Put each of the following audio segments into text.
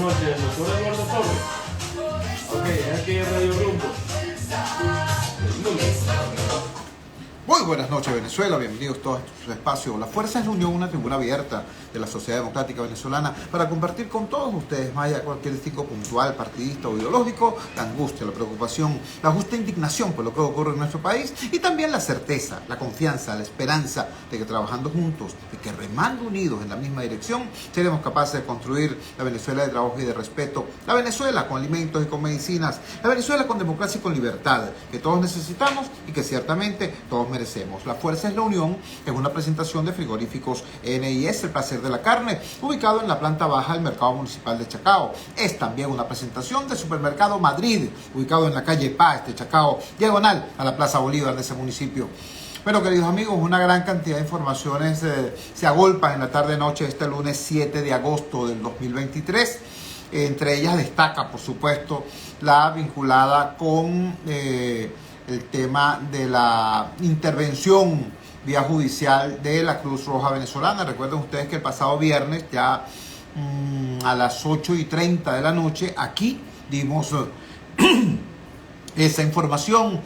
noches, doctor Eduardo Torres. Ok, es aquí en Radio Rumbo. Muy buenas noches, Venezuela, bienvenidos todos a su espacio. La Fuerza es la Unión, una tribuna abierta de la sociedad democrática venezolana para compartir con todos ustedes, más allá de cualquier tipo puntual, partidista o ideológico, la angustia, la preocupación, la justa indignación por lo que ocurre en nuestro país y también la certeza, la confianza, la esperanza de que trabajando juntos, de que remando unidos en la misma dirección, seremos capaces de construir la Venezuela de trabajo y de respeto, la Venezuela con alimentos y con medicinas, la Venezuela con democracia y con libertad, que todos necesitamos y que ciertamente todos merecemos. La Fuerza es la Unión es una presentación de frigoríficos NIS, el placer de la carne, ubicado en la planta baja del Mercado Municipal de Chacao. Es también una presentación de Supermercado Madrid, ubicado en la calle Paz de Chacao, diagonal a la Plaza Bolívar de ese municipio. Bueno, queridos amigos, una gran cantidad de informaciones se agolpan en la tarde-noche de este lunes 7 de agosto del 2023. Entre ellas destaca, por supuesto, la vinculada con el tema de la intervención vía judicial de la Cruz Roja Venezolana. Recuerden ustedes que el pasado viernes, ya a las 8:30 de la noche, aquí dimos esa información.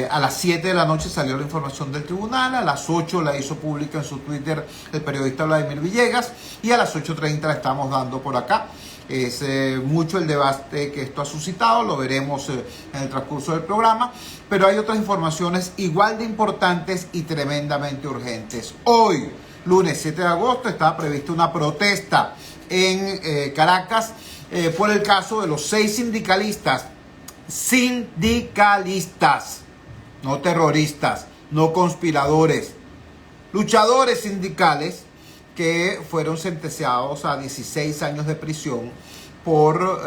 A las 7 de la noche salió la información del tribunal, a las 8 la hizo pública en su Twitter el periodista Vladimir Villegas y a las 8:30 la estamos dando por acá. Es mucho el debate que esto ha suscitado, lo veremos en el transcurso del programa, pero hay otras informaciones igual de importantes y tremendamente urgentes. Hoy, lunes 7 de agosto, estaba prevista una protesta en Caracas por el caso de los 6 sindicalistas, no terroristas, no conspiradores, luchadores sindicales que fueron sentenciados a 16 años de prisión por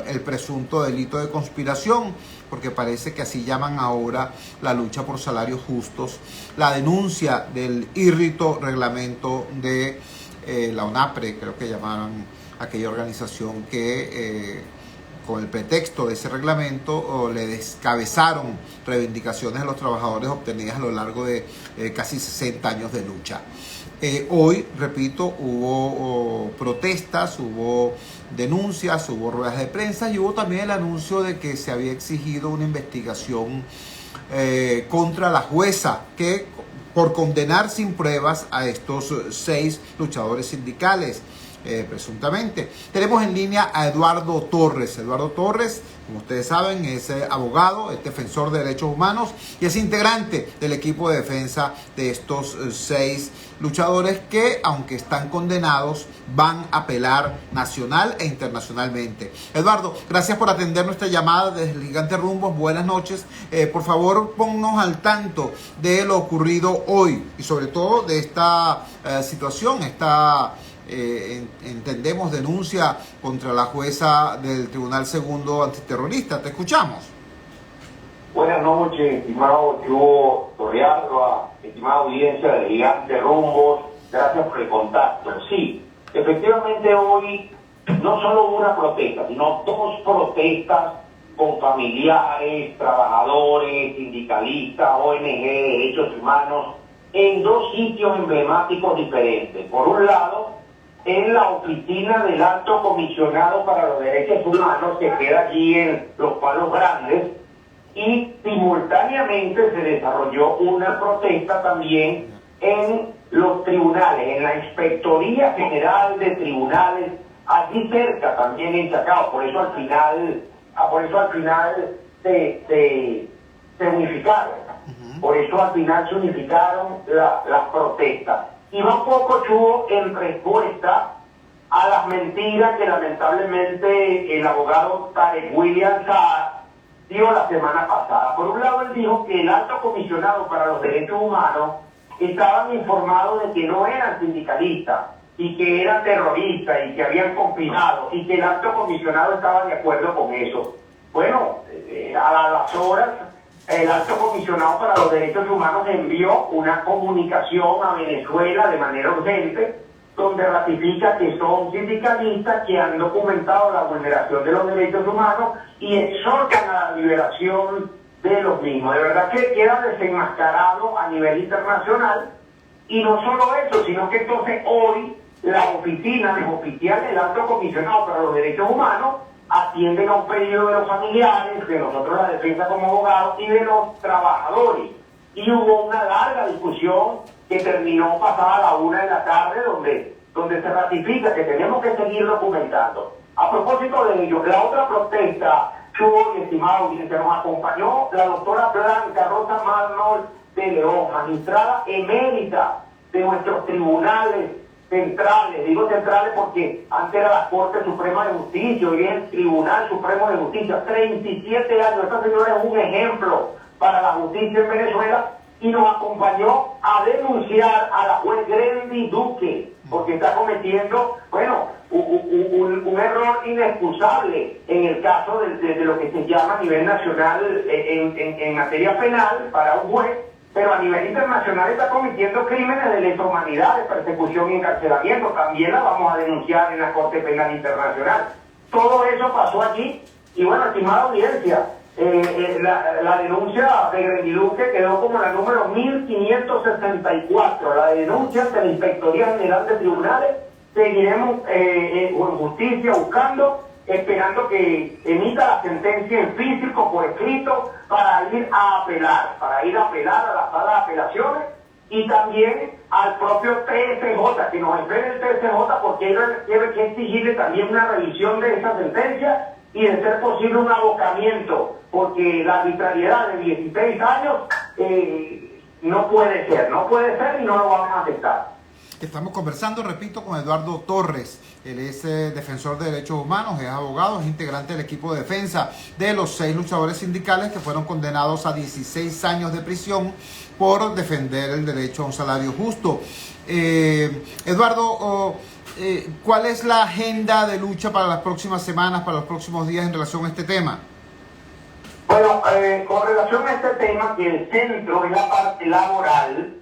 el presunto delito de conspiración, porque parece que así llaman ahora la lucha por salarios justos, la denuncia del írrito reglamento de la ONAPRE, creo que llamaban aquella organización que con el pretexto de ese reglamento le descabezaron reivindicaciones de los trabajadores obtenidas a lo largo de casi 60 años de lucha. Hoy, repito, hubo protestas, hubo denuncias, hubo ruedas de prensa y hubo también el anuncio de que se había exigido una investigación contra la jueza que por condenar sin pruebas a estos 6 luchadores sindicales. Presuntamente. Tenemos en línea a Eduardo Torres. Eduardo Torres, como ustedes saben, es abogado, es defensor de derechos humanos y es integrante del equipo de defensa de estos 6 luchadores que, aunque están condenados, van a apelar nacional e internacionalmente. Eduardo, gracias por atender nuestra llamada desde el Gigante Rumbos. Buenas noches. Por favor, ponnos al tanto de lo ocurrido hoy y sobre todo de esta situación, entendemos denuncia contra la jueza del Tribunal Segundo Antiterrorista. Te escuchamos. Buenas noches, estimado Chugo Torrealba, estimada audiencia de Gigante Rumbos, gracias por el contacto. Sí, efectivamente hoy no solo una protesta, sino 2 protestas con familiares, trabajadores, sindicalistas, ONG de derechos humanos, en 2 sitios emblemáticos diferentes. Por un lado, en la oficina del Alto Comisionado para los Derechos Humanos, que queda allí en Los Palos Grandes, y simultáneamente se desarrolló una protesta también en los tribunales, en la Inspectoría General de Tribunales, allí cerca también en Chacao. Por eso al final se unificaron. Por eso al final se unificaron las protestas. Y va un poco, Chugo, en respuesta a las mentiras que lamentablemente el abogado Tarek William Saad dio la semana pasada. Por un lado, él dijo que el Alto Comisionado para los Derechos Humanos estaban informados de que no eran sindicalistas y que eran terroristas y que habían conspirado y que el Alto Comisionado estaba de acuerdo con eso. Bueno, a las horas, el Alto Comisionado para los Derechos Humanos envió una comunicación a Venezuela de manera urgente, donde ratifica que son sindicalistas que han documentado la vulneración de los derechos humanos y exhortan a la liberación de los mismos. De verdad que queda desenmascarado a nivel internacional, y no solo eso, sino que entonces hoy la oficina de oficial del Alto Comisionado para los Derechos Humanos atienden a un pedido de los familiares, de nosotros la defensa como abogados y de los trabajadores. Y hubo una larga discusión que terminó pasada la 1 de la tarde, donde se ratifica que tenemos que seguir documentando. A propósito de ello, la otra protesta, Chubo y estimado audiencia, nos acompañó la doctora Blanca Rosa Marnol de León, magistrada emérita de nuestros tribunales centrales. Digo centrales porque antes era la Corte Suprema de Justicia, hoy es el Tribunal Supremo de Justicia. 37 años, esta señora es un ejemplo para la justicia en Venezuela, y nos acompañó a denunciar a la juez Grendy Duque, porque está cometiendo, bueno, un error inexcusable en el caso de lo que se llama a nivel nacional en materia penal para un juez, pero a nivel internacional está cometiendo crímenes de lesa humanidad, de persecución y encarcelamiento. También la vamos a denunciar en la Corte Penal Internacional. Todo eso pasó allí, y bueno, estimada audiencia, la denuncia de Grendy Duque quedó como la número 1564, la denuncia ante la Inspectoría General de Tribunales. Seguiremos en justicia buscando, esperando que emita la sentencia en físico, por escrito, para ir a apelar a la sala de apelaciones y también al propio TSJ, que nos espere el TSJ, porque ellos tienen que exigirle también una revisión de esa sentencia y de ser posible un abocamiento, porque la arbitrariedad de 16 años no puede ser y no lo vamos a aceptar. Estamos conversando, repito, con Eduardo Torres. Él es defensor de derechos humanos, es abogado, es integrante del equipo de defensa de los 6 luchadores sindicales que fueron condenados a 16 años de prisión por defender el derecho a un salario justo. Eduardo, ¿cuál es la agenda de lucha para las próximas semanas, para los próximos días en relación a este tema? Bueno, con relación a este tema, que el centro es la parte laboral,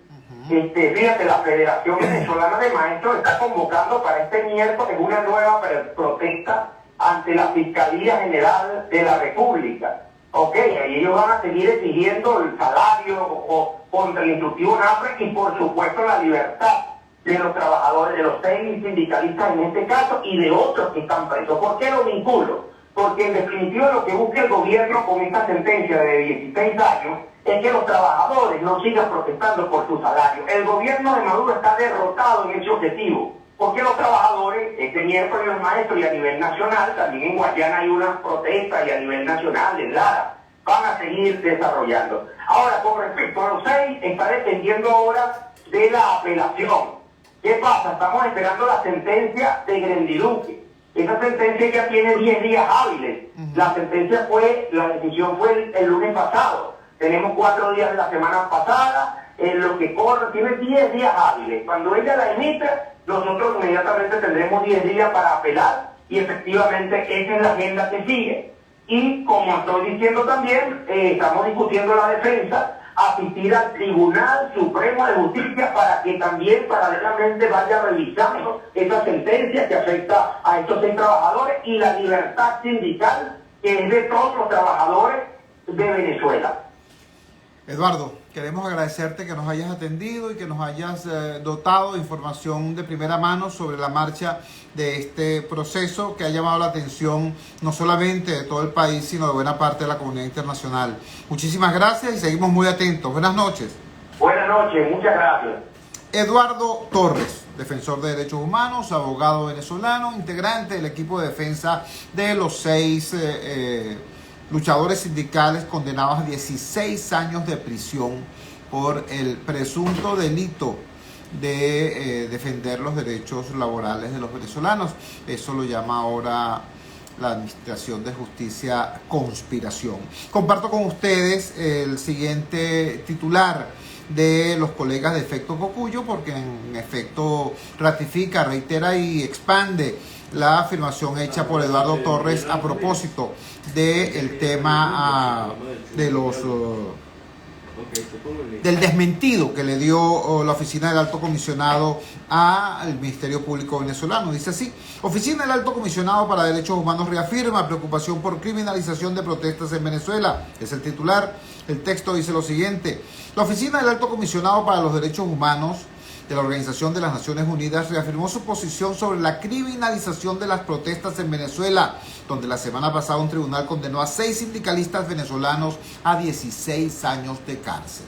fíjate, la Federación Venezolana de Maestros está convocando para este miércoles una nueva protesta ante la Fiscalía General de la República. Ok, ahí ellos van a seguir exigiendo el salario contra el instructivo NAPRE y por supuesto la libertad de los trabajadores, de los 6 sindicalistas en este caso y de otros que están presos. ¿Por qué lo vinculo? Porque en definitiva lo que busca el gobierno con esta sentencia de 16 años es que los trabajadores no sigan protestando por su salario. El gobierno de Maduro está derrotado en ese objetivo, porque los trabajadores, este miércoles los maestros y a nivel nacional, también en Guayana hay unas protestas y a nivel nacional, en Lara, van a seguir desarrollando. Ahora, con respecto a los 6, está dependiendo ahora de la apelación. ¿Qué pasa? Estamos esperando la sentencia de Grendy Duque. Esa sentencia ya tiene 10 días hábiles. La decisión fue el lunes pasado. Tenemos 4 días de la semana pasada, en lo que corre, tiene 10 días hábiles. Cuando ella la emite, nosotros inmediatamente tendremos 10 días para apelar y efectivamente esa es la agenda que sigue. Y como estoy diciendo también, estamos discutiendo la defensa, asistir al Tribunal Supremo de Justicia para que también paralelamente vaya revisando esa sentencia que afecta a estos 6 trabajadores y la libertad sindical que es de todos los trabajadores de Venezuela. Eduardo, queremos agradecerte que nos hayas atendido y que nos hayas dotado de información de primera mano sobre la marcha de este proceso que ha llamado la atención no solamente de todo el país, sino de buena parte de la comunidad internacional. Muchísimas gracias y seguimos muy atentos. Buenas noches. Buenas noches, muchas gracias. Eduardo Torres, defensor de derechos humanos, abogado venezolano, integrante del equipo de defensa de los 6 luchadores sindicales condenados a 16 años de prisión por el presunto delito de defender los derechos laborales de los venezolanos. Eso lo llama ahora la Administración de Justicia conspiración. Comparto con ustedes el siguiente titular de los colegas de Efecto Cocuyo, porque en efecto ratifica, reitera y expande la afirmación hecha por Eduardo Torres a propósito del tema del desmentido que le dio la Oficina del Alto Comisionado al Ministerio Público venezolano. Dice así: Oficina del Alto Comisionado para Derechos Humanos reafirma preocupación por criminalización de protestas en Venezuela. Es el titular. El texto dice lo siguiente: la Oficina del Alto Comisionado para los Derechos Humanos de la Organización de las Naciones Unidas, reafirmó su posición sobre la criminalización de las protestas en Venezuela, donde la semana pasada un tribunal condenó a 6 sindicalistas venezolanos a 16 años de cárcel.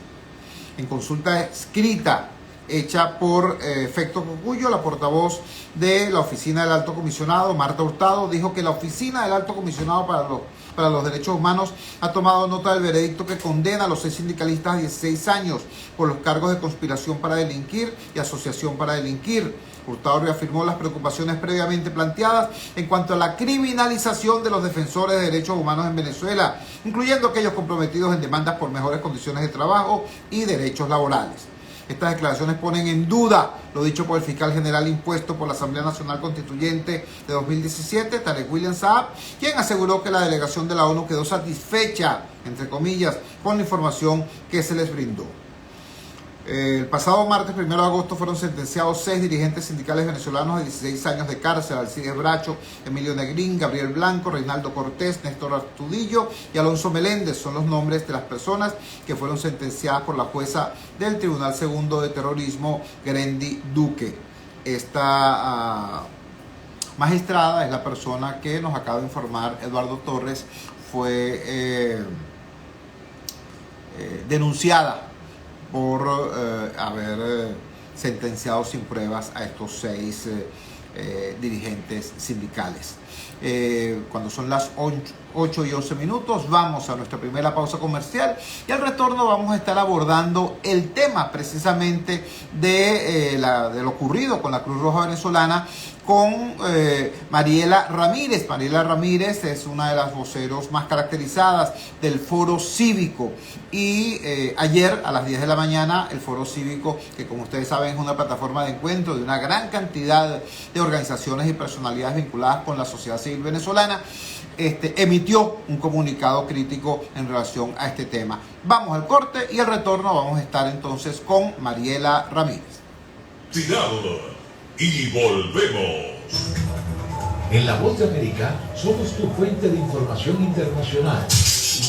En consulta escrita hecha por Efecto Cocuyo, la portavoz de la Oficina del Alto Comisionado, Marta Hurtado, dijo que la Oficina del Alto Comisionado para los Derechos Humanos ha tomado nota del veredicto que condena a los 6 sindicalistas a 16 años por los cargos de conspiración para delinquir y asociación para delinquir. Hurtado reafirmó las preocupaciones previamente planteadas en cuanto a la criminalización de los defensores de derechos humanos en Venezuela, incluyendo aquellos comprometidos en demandas por mejores condiciones de trabajo y derechos laborales. Estas declaraciones ponen en duda lo dicho por el fiscal general impuesto por la Asamblea Nacional Constituyente de 2017, Tarek William Saab, quien aseguró que la delegación de la ONU quedó satisfecha, entre comillas, con la información que se les brindó. El pasado martes 1 de agosto fueron sentenciados 6 dirigentes sindicales venezolanos a 16 años de cárcel: Alcides Bracho, Emilio Negrín, Gabriel Blanco, Reinaldo Cortés, Néstor Astudillo y Alonso Meléndez. Son los nombres de las personas que fueron sentenciadas por la jueza del Tribunal Segundo de Terrorismo, Grendi Duque. Esta magistrada es la persona que nos acaba de informar Eduardo Torres, fue denunciada por haber sentenciado sin pruebas a estos 6 dirigentes sindicales. Cuando son las 8 y 11 minutos, vamos a nuestra primera pausa comercial y al retorno vamos a estar abordando el tema precisamente de lo ocurrido con la Cruz Roja Venezolana, con Mariela Ramírez. Mariela Ramírez es una de las voceros más caracterizadas del Foro Cívico y ayer a las 10 de la mañana el Foro Cívico, que como ustedes saben es una plataforma de encuentro de una gran cantidad de organizaciones y personalidades vinculadas con la sociedad civil venezolana, emitió un comunicado crítico en relación a este tema. Vamos al corte y al retorno vamos a estar entonces con Mariela Ramírez. Y volvemos. En La Voz de América somos tu fuente de información internacional.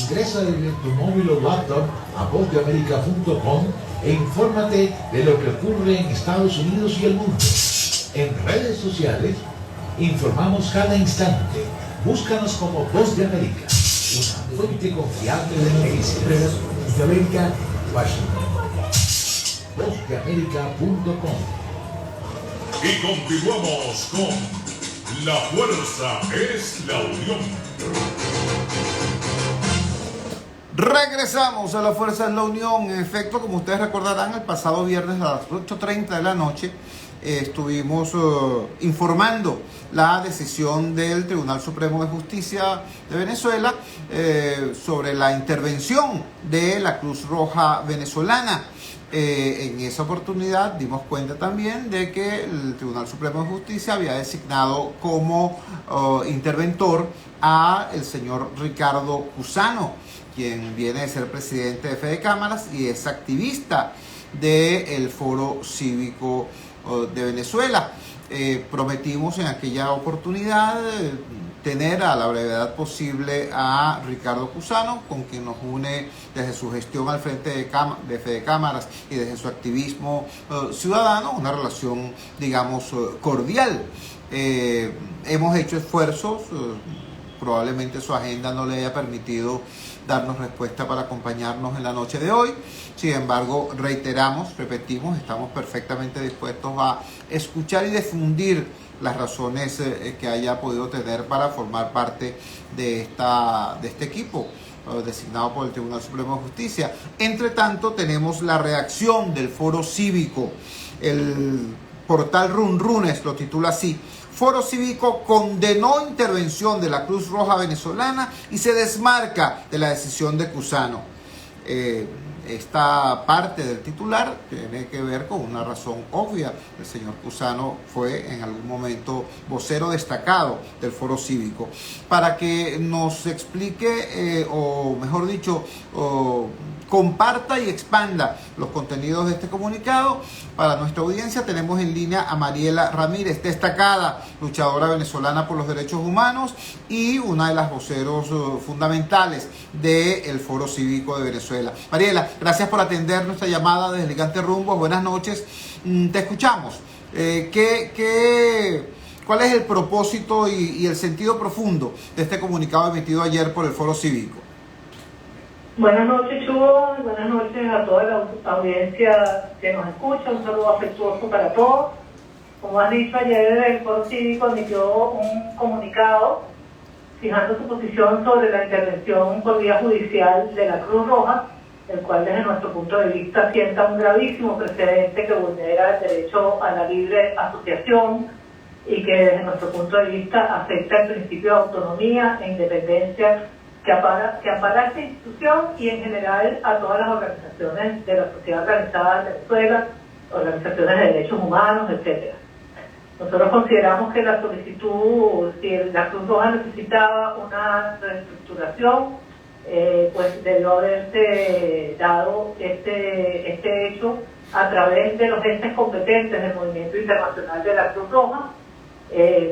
Ingresa desde tu móvil o laptop a vozdeamerica.com e infórmate de lo que ocurre en Estados Unidos y el mundo. En redes sociales informamos cada instante. Búscanos como Voz de América, una fuente confiable de noticias. Voz de América, Washington. Vozdeamerica.com. Y continuamos con La Fuerza es la Unión. Regresamos a La Fuerza es la Unión. En efecto, como ustedes recordarán, el pasado viernes a las 8:30 de la noche estuvimos informando la decisión del Tribunal Supremo de Justicia de Venezuela sobre la intervención de la Cruz Roja Venezolana. En esa oportunidad dimos cuenta también de que el Tribunal Supremo de Justicia había designado como interventor a el señor Ricardo Cusano, quien viene de ser presidente de Fede Cámaras y es activista del Foro Cívico de Venezuela. Prometimos en aquella oportunidad tener a la brevedad posible a Ricardo Cusano, con quien nos une desde su gestión al frente de Fede Cámaras y desde su activismo ciudadano, una relación, digamos, cordial. Hemos hecho esfuerzos, probablemente su agenda no le haya permitido darnos respuesta para acompañarnos en la noche de hoy. Sin embargo, repetimos, estamos perfectamente dispuestos a escuchar y difundir las razones que haya podido tener para formar parte de este equipo designado por el Tribunal Supremo de Justicia. Entre tanto, tenemos la reacción del Foro Cívico. El portal Runrunes lo titula así: Foro Cívico condenó intervención de la Cruz Roja Venezolana y se desmarca de la decisión de Cusano. Esta parte del titular tiene que ver con una razón obvia. El señor Cusano fue en algún momento vocero destacado del Foro Cívico. Para que nos explique, o mejor dicho, comparta y expanda los contenidos de este comunicado, para nuestra audiencia tenemos en línea a Mariela Ramírez, destacada luchadora venezolana por los derechos humanos y una de las voceros fundamentales del Foro Cívico de Venezuela. Mariela, gracias por atender nuestra llamada desde Alicante Rumbos. Buenas noches. Te escuchamos. ¿Cuál es el propósito y el sentido profundo de este comunicado emitido ayer por el Foro Cívico? Buenas noches, Chugo. Buenas noches a toda la audiencia que nos escucha. Un saludo afectuoso para todos. Como has dicho, ayer el Foro Cívico emitió un comunicado fijando su posición sobre la intervención por vía judicial de la Cruz Roja, el cual desde nuestro punto de vista sienta un gravísimo precedente que vulnera el derecho a la libre asociación y que desde nuestro punto de vista afecta el principio de autonomía e independencia que ampara esta institución y en general a todas las organizaciones de la sociedad organizada de Venezuela, organizaciones de derechos humanos, etc. Nosotros consideramos que la solicitud, si la Cruz Roja necesitaba una reestructuración, pues debió haberse dado este hecho a través de los entes competentes del Movimiento Internacional de la Cruz Roja,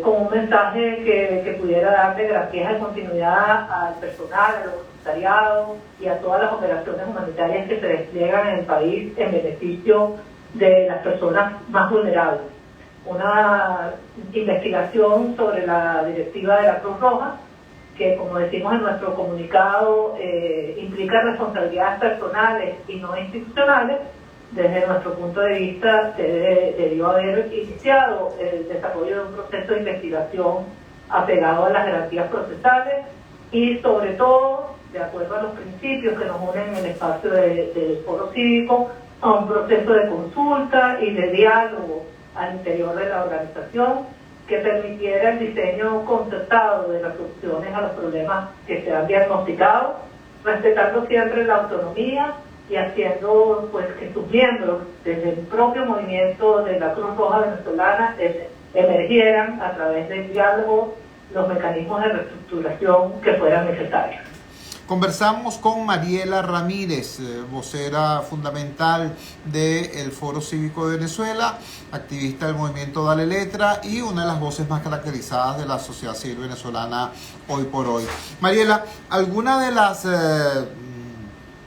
con un mensaje que pudiera darle garantía de continuidad al personal, al voluntariado y a todas las operaciones humanitarias que se despliegan en el país en beneficio de las personas más vulnerables. Una investigación sobre la directiva de la Cruz Roja, que como decimos en nuestro comunicado, implica responsabilidades personales y no institucionales. Desde nuestro punto de vista se debió haber iniciado el desarrollo de un proceso de investigación apegado a las garantías procesales y sobre todo, de acuerdo a los principios que nos unen en el espacio del Foro Cívico, a un proceso de consulta y de diálogo al interior de la organización que permitiera el diseño concertado de las soluciones a los problemas que se han diagnosticado, respetando siempre la autonomía y haciendo pues que sus miembros desde el propio movimiento de la Cruz Roja venezolana emergieran a través del diálogo los mecanismos de reestructuración que fueran necesarios. Conversamos con Mariela Ramírez, vocera fundamental del Foro Cívico de Venezuela, activista del movimiento Dale Letra y una de las voces más caracterizadas de la sociedad civil venezolana hoy por hoy. Mariela, ¿alguna de las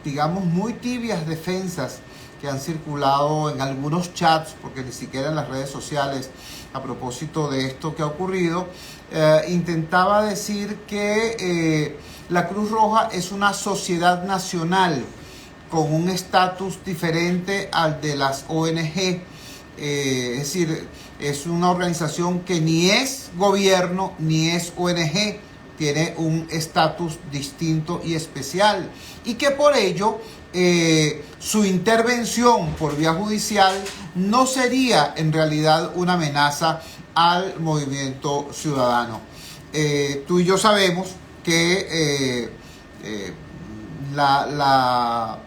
digamos, muy tibias defensas que han circulado en algunos chats, porque ni siquiera en las redes sociales, a propósito de esto que ha ocurrido, intentaba decir que la Cruz Roja es una sociedad nacional con un estatus diferente al de las ONG? Es decir, es una organización que ni es gobierno ni es ONG, tiene un estatus distinto y especial, y que por ello su intervención por vía judicial no sería en realidad una amenaza al movimiento ciudadano. Tú y yo sabemos que la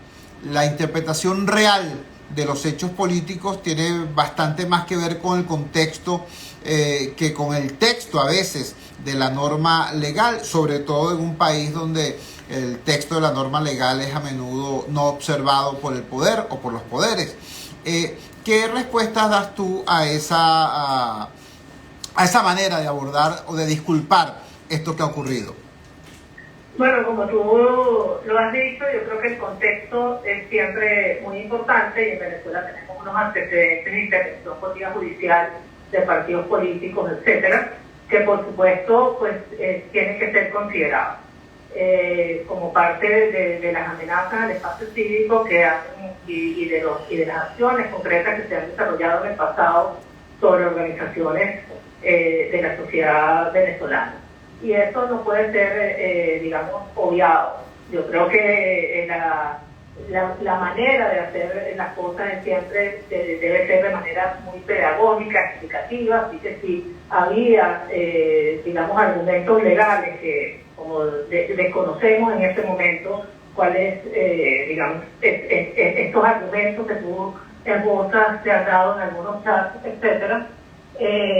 interpretación real de los hechos políticos tiene bastante más que ver con el contexto que con el texto a veces de la norma legal, sobre todo en un país donde el texto de la norma legal es a menudo no observado por el poder o por los poderes. ¿Qué respuestas das tú a esa manera de abordar o de disculpar esto que ha ocurrido? Bueno, como tú lo has dicho, yo creo que el contexto es siempre muy importante y en Venezuela tenemos unos antecedentes de intervención por vía judicial de partidos políticos, etcétera, que por supuesto pues tienen que ser considerados como parte de las amenazas al espacio cívico que hacen y de las acciones concretas que se han desarrollado en el pasado sobre organizaciones de la sociedad venezolana. Y eso no puede ser, digamos, obviado. Yo creo que la manera de hacer las cosas siempre debe ser de manera muy pedagógica, explicativa, así que si había, digamos, argumentos legales que como desconocemos en este momento cuáles, digamos, estos argumentos que tú esbozas, se han dado en algunos chats, etcétera,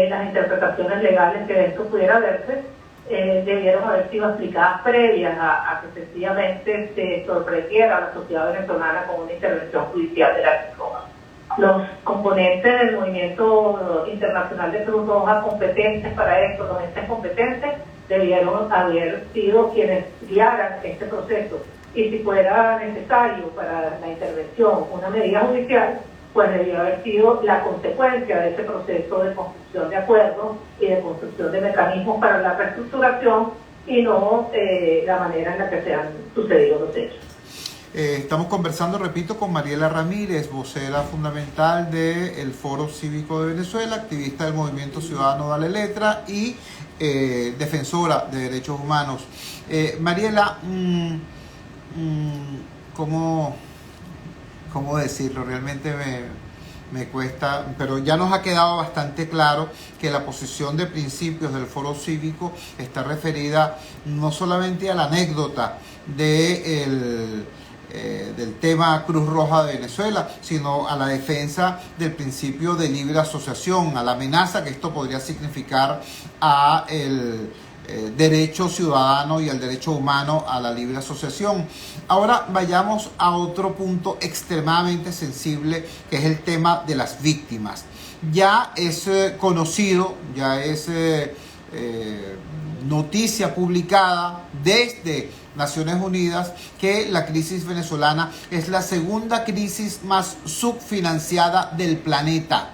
las interpretaciones legales que de esto pudiera verse, debieron haber sido explicadas previas a que sencillamente se sorprendiera a la sociedad venezolana con una intervención judicial de la Cruz Roja. Los componentes del movimiento internacional de Cruz Roja competentes para esto, los entes competentes, debieron haber sido quienes guiaran este proceso y si fuera necesario para la intervención una medida judicial, pues debió haber sido la consecuencia de ese proceso de construcción de acuerdos y de construcción de mecanismos para la reestructuración y no la manera en la que se han sucedido los hechos. Estamos conversando, repito, con Mariela Ramírez, vocera fundamental del Foro Cívico de Venezuela, activista del Movimiento Ciudadano Dale Letra y defensora de derechos humanos. Mariela, ¿cómo decirlo? Realmente me cuesta, pero ya nos ha quedado bastante claro que la posición de principios del Foro Cívico está referida no solamente a la anécdota del tema Cruz Roja de Venezuela, sino a la defensa del principio de libre asociación, a la amenaza que esto podría significar a el derecho ciudadano y al derecho humano a la libre asociación. Ahora vayamos a otro punto extremadamente sensible, que es el tema de las víctimas. Ya es conocido, ya es noticia publicada desde Naciones Unidas que la crisis venezolana es la segunda crisis más subfinanciada del planeta.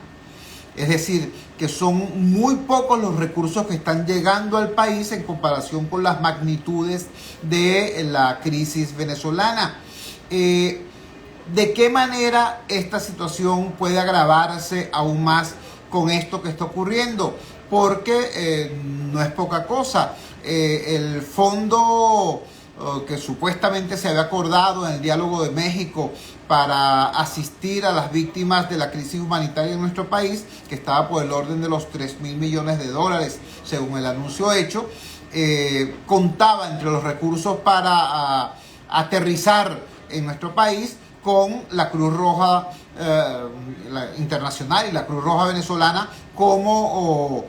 Es decir, que son muy pocos los recursos que están llegando al país en comparación con las magnitudes de la crisis venezolana. ¿De qué manera esta situación puede agravarse aún más con esto que está ocurriendo? Porque no es poca cosa. El fondo que supuestamente se había acordado en el Diálogo de México para asistir a las víctimas de la crisis humanitaria en nuestro país, que estaba por el orden de los 3.000 millones de dólares, según el anuncio hecho, contaba entre los recursos para aterrizar en nuestro país con la Cruz Roja internacional y la Cruz Roja venezolana como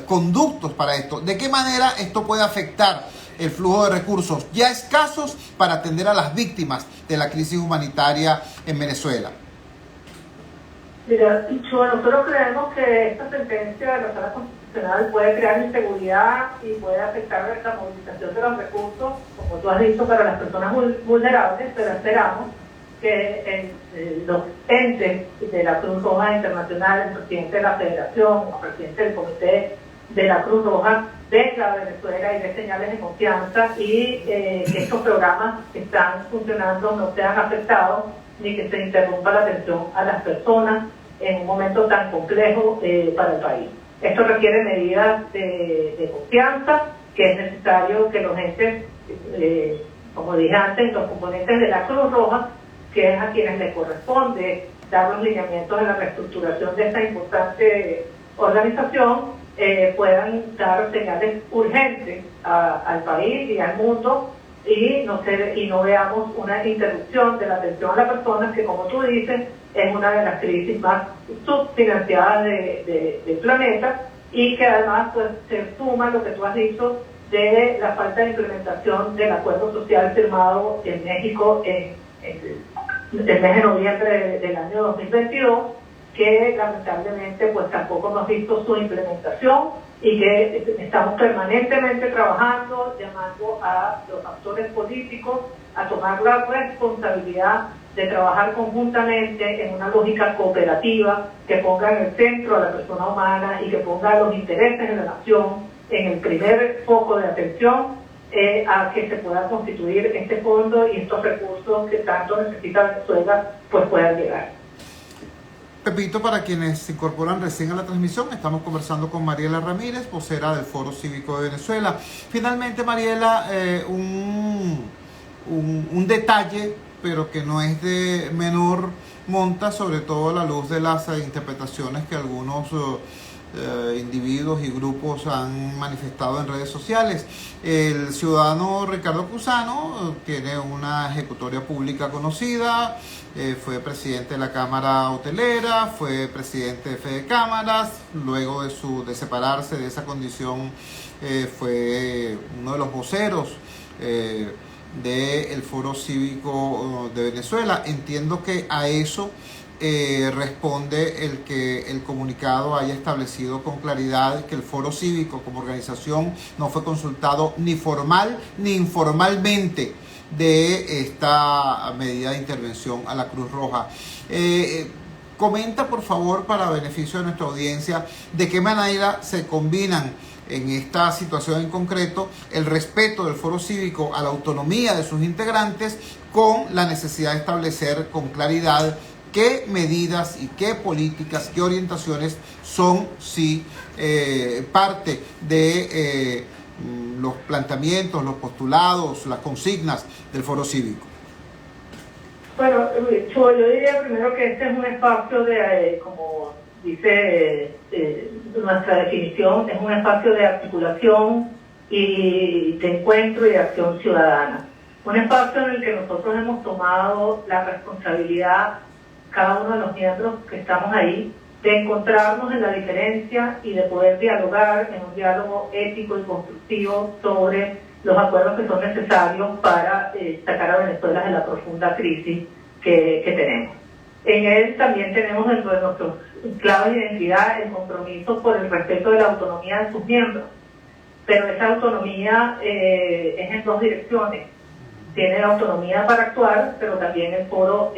conductos para esto. ¿De qué manera esto puede afectar el flujo de recursos ya escasos para atender a las víctimas de la crisis humanitaria en Venezuela? Mira, nosotros creemos que esta sentencia de la Sala Constitucional puede crear inseguridad y puede afectar la movilización de los recursos, como tú has dicho, para las personas vulnerables, pero esperamos que los entes de la Cruz Roja Internacional, el presidente de la Federación, el presidente del Comité de la Cruz Roja, venga a Venezuela y dé señales de confianza y que estos programas que están funcionando no sean afectados ni que se interrumpa la atención a las personas en un momento tan complejo para el país. Esto requiere medidas de confianza, que es necesario que los entes, como dije antes, los componentes de la Cruz Roja, que es a quienes les corresponde dar los lineamientos de la reestructuración de esta importante organización, puedan dar señales urgentes al país y al mundo y no veamos una interrupción de la atención a la persona, que, como tú dices, es una de las crisis más subfinanciadas del planeta, y que además pues se suma lo que tú has dicho de la falta de implementación del acuerdo social firmado en México en el mes de noviembre del año 2022, que lamentablemente pues tampoco hemos visto su implementación y que estamos permanentemente trabajando, llamando a los actores políticos a tomar la responsabilidad de trabajar conjuntamente en una lógica cooperativa que ponga en el centro a la persona humana y que ponga los intereses de la nación en el primer foco de atención, a que se pueda constituir este fondo y estos recursos que tanto necesita Venezuela pues puedan llegar. Repito, para quienes se incorporan recién a la transmisión, estamos conversando con Mariela Ramírez, vocera del Foro Cívico de Venezuela. Finalmente, Mariela, un detalle, pero que no es de menor monta, sobre todo a la luz de las interpretaciones que algunos individuos y grupos han manifestado en redes sociales. El ciudadano Ricardo Cusano tiene una ejecutoria pública conocida, fue presidente de la Cámara Hotelera, fue presidente de Fede Cámaras, luego de separarse de esa condición fue uno de los voceros del Foro Cívico de Venezuela. Entiendo que a eso responde el que el comunicado haya establecido con claridad que el Foro Cívico como organización no fue consultado ni formal ni informalmente de esta medida de intervención a la Cruz Roja. Comenta, por favor, para beneficio de nuestra audiencia, de qué manera se combinan en esta situación en concreto el respeto del foro cívico a la autonomía de sus integrantes con la necesidad de establecer con claridad qué medidas y qué políticas, qué orientaciones son parte de los planteamientos, los postulados, las consignas del foro cívico. Bueno, yo diría primero que este es un espacio de, como dice nuestra definición, es un espacio de articulación y de encuentro y de acción ciudadana. Un espacio en el que nosotros hemos tomado la responsabilidad, cada uno de los miembros que estamos ahí, de encontrarnos en la diferencia y de poder dialogar en un diálogo ético y constructivo sobre los acuerdos que son necesarios para sacar a Venezuela de la profunda crisis que tenemos. En él también tenemos dentro de nuestros claves de identidad el compromiso por el respeto de la autonomía de sus miembros, pero esa autonomía es en dos direcciones. Tiene autonomía para actuar, pero también el foro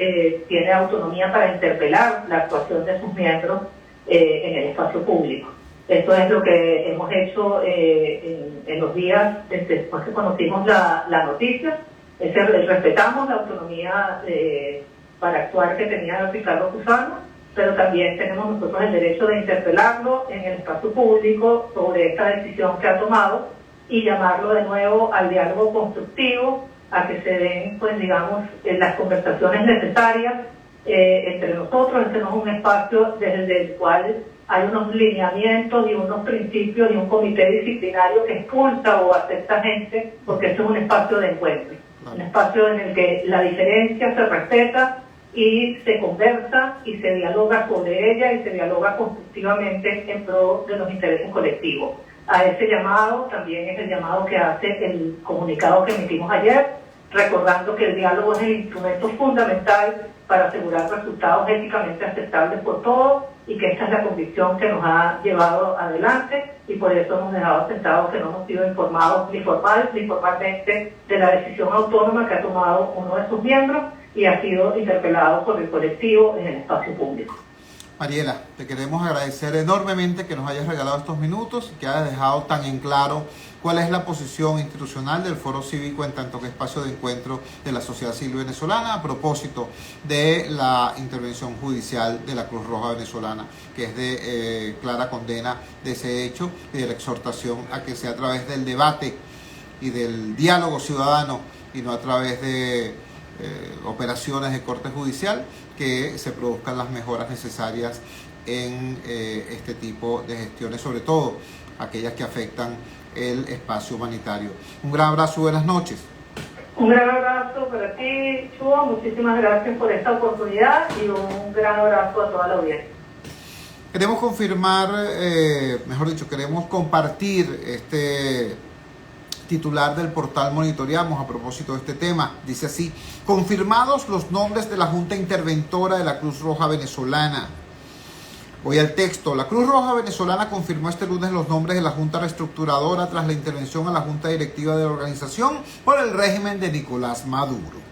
tiene autonomía para interpelar la actuación de sus miembros en el espacio público. Esto es lo que hemos hecho en los días después que conocimos la noticia. Respetamos la autonomía para actuar que tenía Ricardo Cusano, pero también tenemos nosotros el derecho de interpelarlo en el espacio público sobre esta decisión que ha tomado y llamarlo de nuevo al diálogo constructivo, a que se den, pues digamos, las conversaciones necesarias entre nosotros. Este no es un espacio desde el cual hay unos lineamientos y unos principios y un comité disciplinario que expulsa o acepta gente, porque este es un espacio de encuentro, un espacio en el que la diferencia se respeta y se conversa y se dialoga sobre ella y se dialoga constructivamente en pro de los intereses colectivos. A ese llamado también es el llamado que hace el comunicado que emitimos ayer, recordando que el diálogo es el instrumento fundamental para asegurar resultados éticamente aceptables por todos y que esta es la convicción que nos ha llevado adelante y por eso hemos dejado sentado que no hemos sido informados ni formal ni formalmente de la decisión autónoma que ha tomado uno de sus miembros y ha sido interpelado por el colectivo en el espacio público. Mariela, te queremos agradecer enormemente que nos hayas regalado estos minutos y que hayas dejado tan en claro cuál es la posición institucional del Foro Cívico en tanto que espacio de encuentro de la sociedad civil venezolana a propósito de la intervención judicial de la Cruz Roja venezolana, que es de clara condena de ese hecho y de la exhortación a que sea a través del debate y del diálogo ciudadano y no a través de operaciones de corte judicial que se produzcan las mejoras necesarias en este tipo de gestiones, sobre todo aquellas que afectan el espacio humanitario. Un gran abrazo, buenas noches. Un gran abrazo para ti, Chuo, muchísimas gracias por esta oportunidad y un gran abrazo a toda la audiencia. Queremos confirmar, mejor dicho, queremos compartir este titular del portal Monitoreamos a propósito de este tema. Dice así: confirmados los nombres de la Junta Interventora de la Cruz Roja Venezolana. Voy al texto. La Cruz Roja Venezolana confirmó este lunes los nombres de la Junta Reestructuradora tras la intervención a la Junta Directiva de la organización por el régimen de Nicolás Maduro.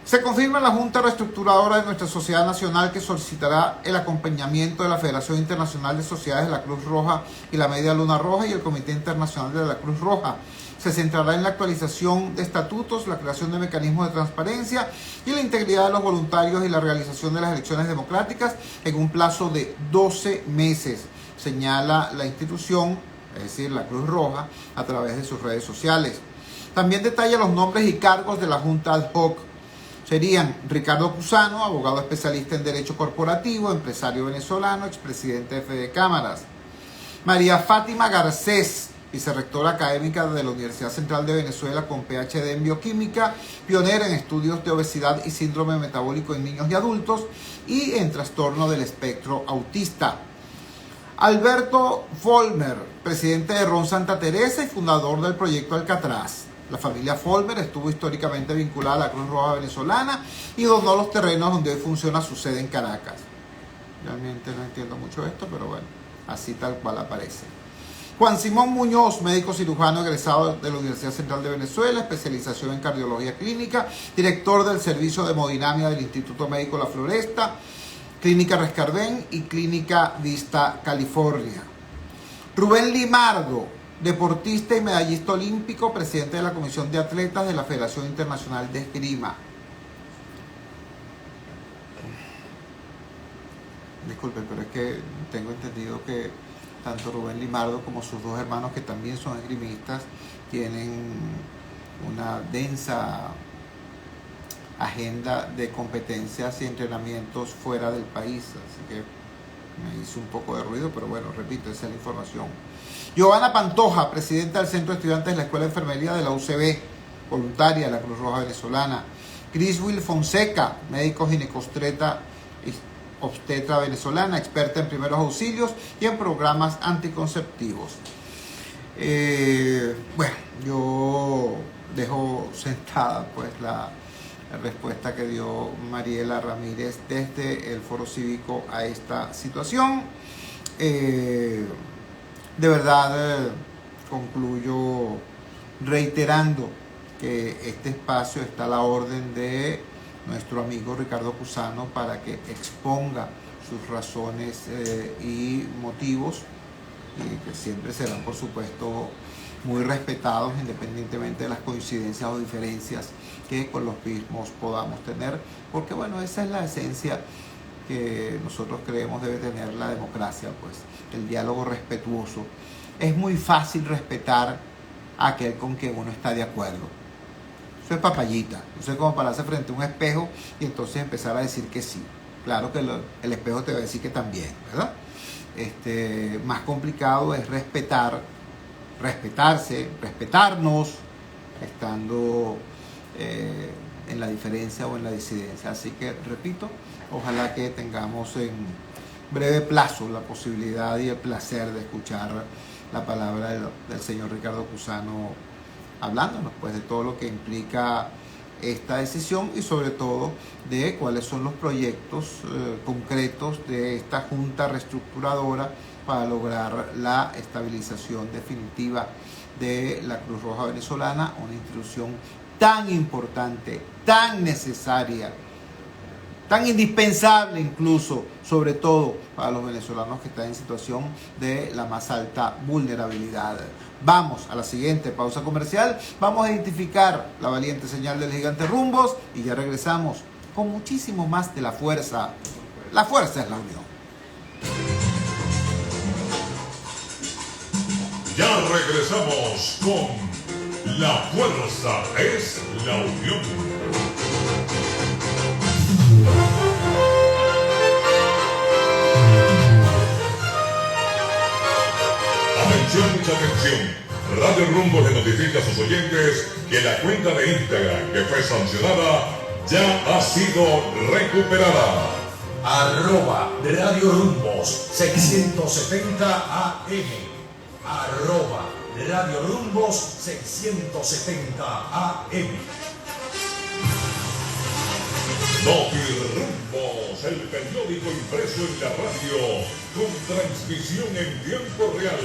Se confirma la Junta Reestructuradora de nuestra Sociedad Nacional que solicitará el acompañamiento de la Federación Internacional de Sociedades de la Cruz Roja y la Media Luna Roja y el Comité Internacional de la Cruz Roja. Se centrará en la actualización de estatutos, la creación de mecanismos de transparencia y la integridad de los voluntarios y la realización de las elecciones democráticas en un plazo de 12 meses, señala la institución, es decir, la Cruz Roja, a través de sus redes sociales. También detalla los nombres y cargos de la Junta Ad Hoc. Serían Ricardo Cusano, abogado especialista en Derecho Corporativo, empresario venezolano, expresidente de Fede Cámaras. María Fátima Garcés, vicerrectora académica de la Universidad Central de Venezuela con PhD en Bioquímica, pionera en estudios de obesidad y síndrome metabólico en niños y adultos y en trastorno del espectro autista. Alberto Folmer, presidente de RON Santa Teresa y fundador del proyecto Alcatraz. La familia Folmer estuvo históricamente vinculada a la Cruz Roja venezolana y donó los terrenos donde hoy funciona su sede en Caracas. Realmente no entiendo mucho esto, pero bueno, así tal cual aparece. Juan Simón Muñoz, médico cirujano egresado de la Universidad Central de Venezuela, especialización en cardiología clínica, director del servicio de hemodinamia del Instituto Médico La Floresta, Clínica Rescardén y Clínica Vista California. Rubén Limardo, deportista y medallista olímpico, presidente de la Comisión de Atletas de la Federación Internacional de Esgrima. Disculpen, pero es que tengo entendido que tanto Rubén Limardo como sus dos hermanos, que también son esgrimistas, tienen una densa agenda de competencias y entrenamientos fuera del país. Así que me hizo un poco de ruido, pero bueno, repito, esa es la información. Giovanna Pantoja, presidenta del Centro de Estudiantes de la Escuela de Enfermería de la UCB, voluntaria de la Cruz Roja Venezolana. Criswil Fonseca, médico ginecostreta obstetra venezolana, experta en primeros auxilios y en programas anticonceptivos. Bueno, yo dejo sentada pues la respuesta que dio Mariela Ramírez desde el Foro Cívico a esta situación. De verdad, concluyo reiterando que este espacio está a la orden de nuestro amigo Ricardo Cusano para que exponga sus razones y motivos, y que siempre serán, por supuesto, muy respetados independientemente de las coincidencias o diferencias que con los mismos podamos tener, porque bueno, esa es la esencia que nosotros creemos debe tener la democracia, pues el diálogo respetuoso. Es muy fácil respetar a aquel con quien uno está de acuerdo. Eso es papayita. Eso es como pararse frente a un espejo y entonces empezar a decir que sí. Claro que el espejo te va a decir que también, ¿verdad? Más complicado es respetarse, respetarnos, estando en la diferencia o en la disidencia. Así que, repito, ojalá que tengamos en breve plazo la posibilidad y el placer de escuchar la palabra del señor Ricardo Cusano hablándonos pues de todo lo que implica esta decisión y sobre todo de cuáles son los proyectos concretos de esta junta reestructuradora para lograr la estabilización definitiva de la Cruz Roja Venezolana, una institución tan importante, tan necesaria, tan indispensable incluso, sobre todo para los venezolanos que están en situación de la más alta vulnerabilidad. Vamos a la siguiente pausa comercial, vamos a identificar la valiente señal del gigante Rumbos y ya regresamos con muchísimo más de la fuerza. La fuerza es la unión. Ya regresamos con La fuerza es la unión. Atención, mucha atención. Radio Rumbo le notifica a sus oyentes que la cuenta de Instagram que fue sancionada ya ha sido recuperada. @Radio Rumbos 670 AM. @Radio Rumbos 670 AM. Notirumbos, el periódico impreso en la radio, con transmisión en tiempo real.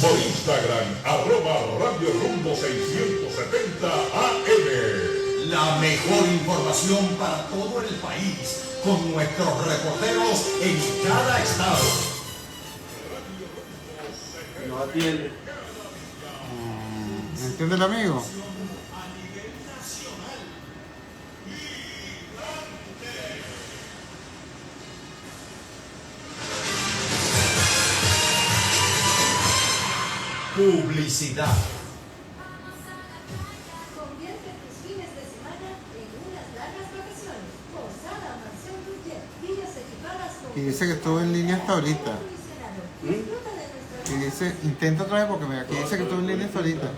Por Instagram, @Radio Rumbo 670 AM. La mejor información para todo el país, con nuestros reporteros en cada estado. No atiende. ¿Me entiende el amigo? Publicidad. Convierte tus fines de semana en unas largas vacaciones. Posada Mansión Budget. Villas equipadas con... Y dice que estuvo en línea hasta ahorita. Disfruta de nuestra... Y dice, intenta otra vez porque aquí dice que estuvo en línea hasta ahorita.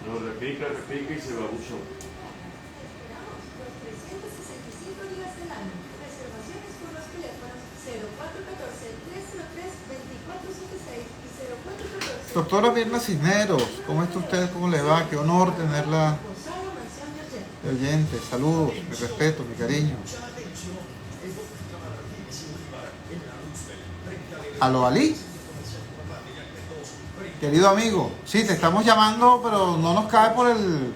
No, repica y se va mucho. Esperamos los 365 días del año. Reservaciones por los teléfonos 0414-303-2476 y 0414... Doctora Mirna Cisneros, ¿cómo está usted? ¿Cómo le va? Qué honor tenerla. Posada Mansión Budget. oyentes, saludos, mi respeto, mi cariño. Aló, Ali. Querido amigo, sí, te estamos llamando, pero no nos cae por el...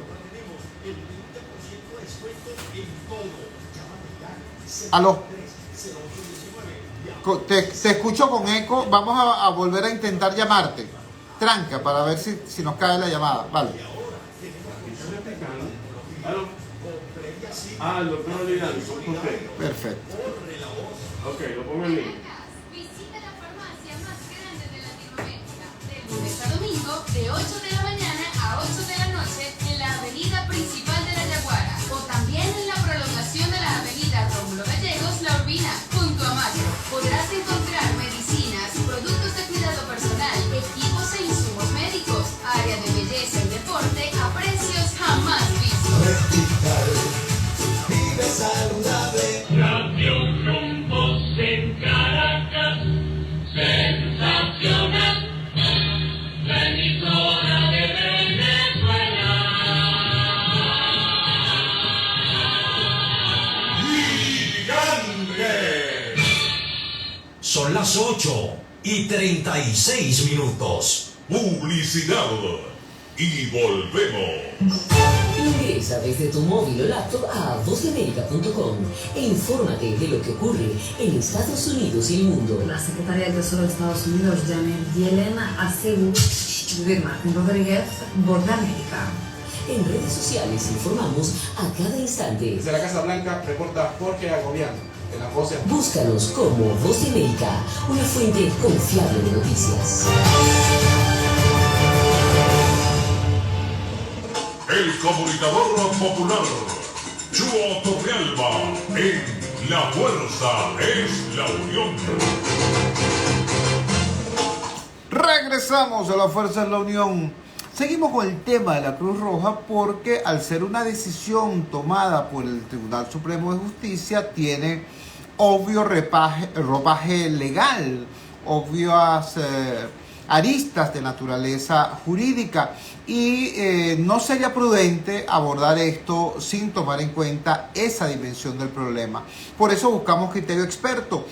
Aló. Te escucho con eco. Vamos a volver a intentar llamarte. Tranca para ver si nos cae la llamada. Vale. ¿Aló? Ah, el doctor Oliván, ¿con usted? Perfecto. Ok, lo pongo en línea. Visita la farmacia más grande de Latinoamérica. De lunes a domingo, de 8 de la mañana a 8 de la noche, en la avenida principal de La Yaguara. O también en la prolongación de la avenida Rómulo Gallegos, La Urbina, junto a Mayo. Podrás encontrar medicinas, productos de cuidado personal, equipos e insumos médicos, área de belleza y deporte a precios jamás vistos. Vive saludable. Radio Rumbos en Caracas, sensacional, la emisora de Venezuela. ¡Gigante! Son las 8:36. Publicidad. Y volvemos. Ingresa desde tu móvil o laptop a vozdeamerica.com e infórmate de lo que ocurre en Estados Unidos y el mundo. La secretaria del Tesoro de Estados Unidos, Janet Yellen, aseguró que Martín Rodríguez, Voz de América. En redes sociales informamos a cada instante. Desde la Casa Blanca reporta Jorge Agobiano, en la voz de... Búscanos como Voz de América, una fuente confiable de noticias. El comunicador popular, Chuo Torrealba, en La Fuerza es la Unión. Regresamos a La Fuerza es la Unión. Seguimos con el tema de la Cruz Roja porque al ser una decisión tomada por el Tribunal Supremo de Justicia tiene obvio ropaje legal, obvias aristas de naturaleza jurídica y no sería prudente abordar esto sin tomar en cuenta esa dimensión del problema. Por eso buscamos criterio experto.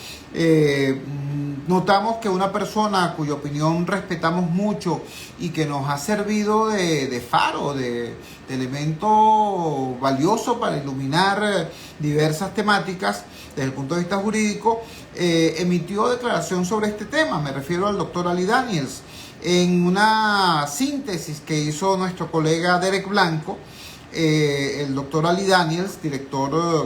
Notamos que una persona cuya opinión respetamos mucho y que nos ha servido de faro, de elemento valioso para iluminar diversas temáticas desde el punto de vista jurídico, emitió declaración sobre este tema. Me refiero al doctor Ali Daniels. En una síntesis que hizo nuestro colega Derek Blanco, el doctor Ali Daniels,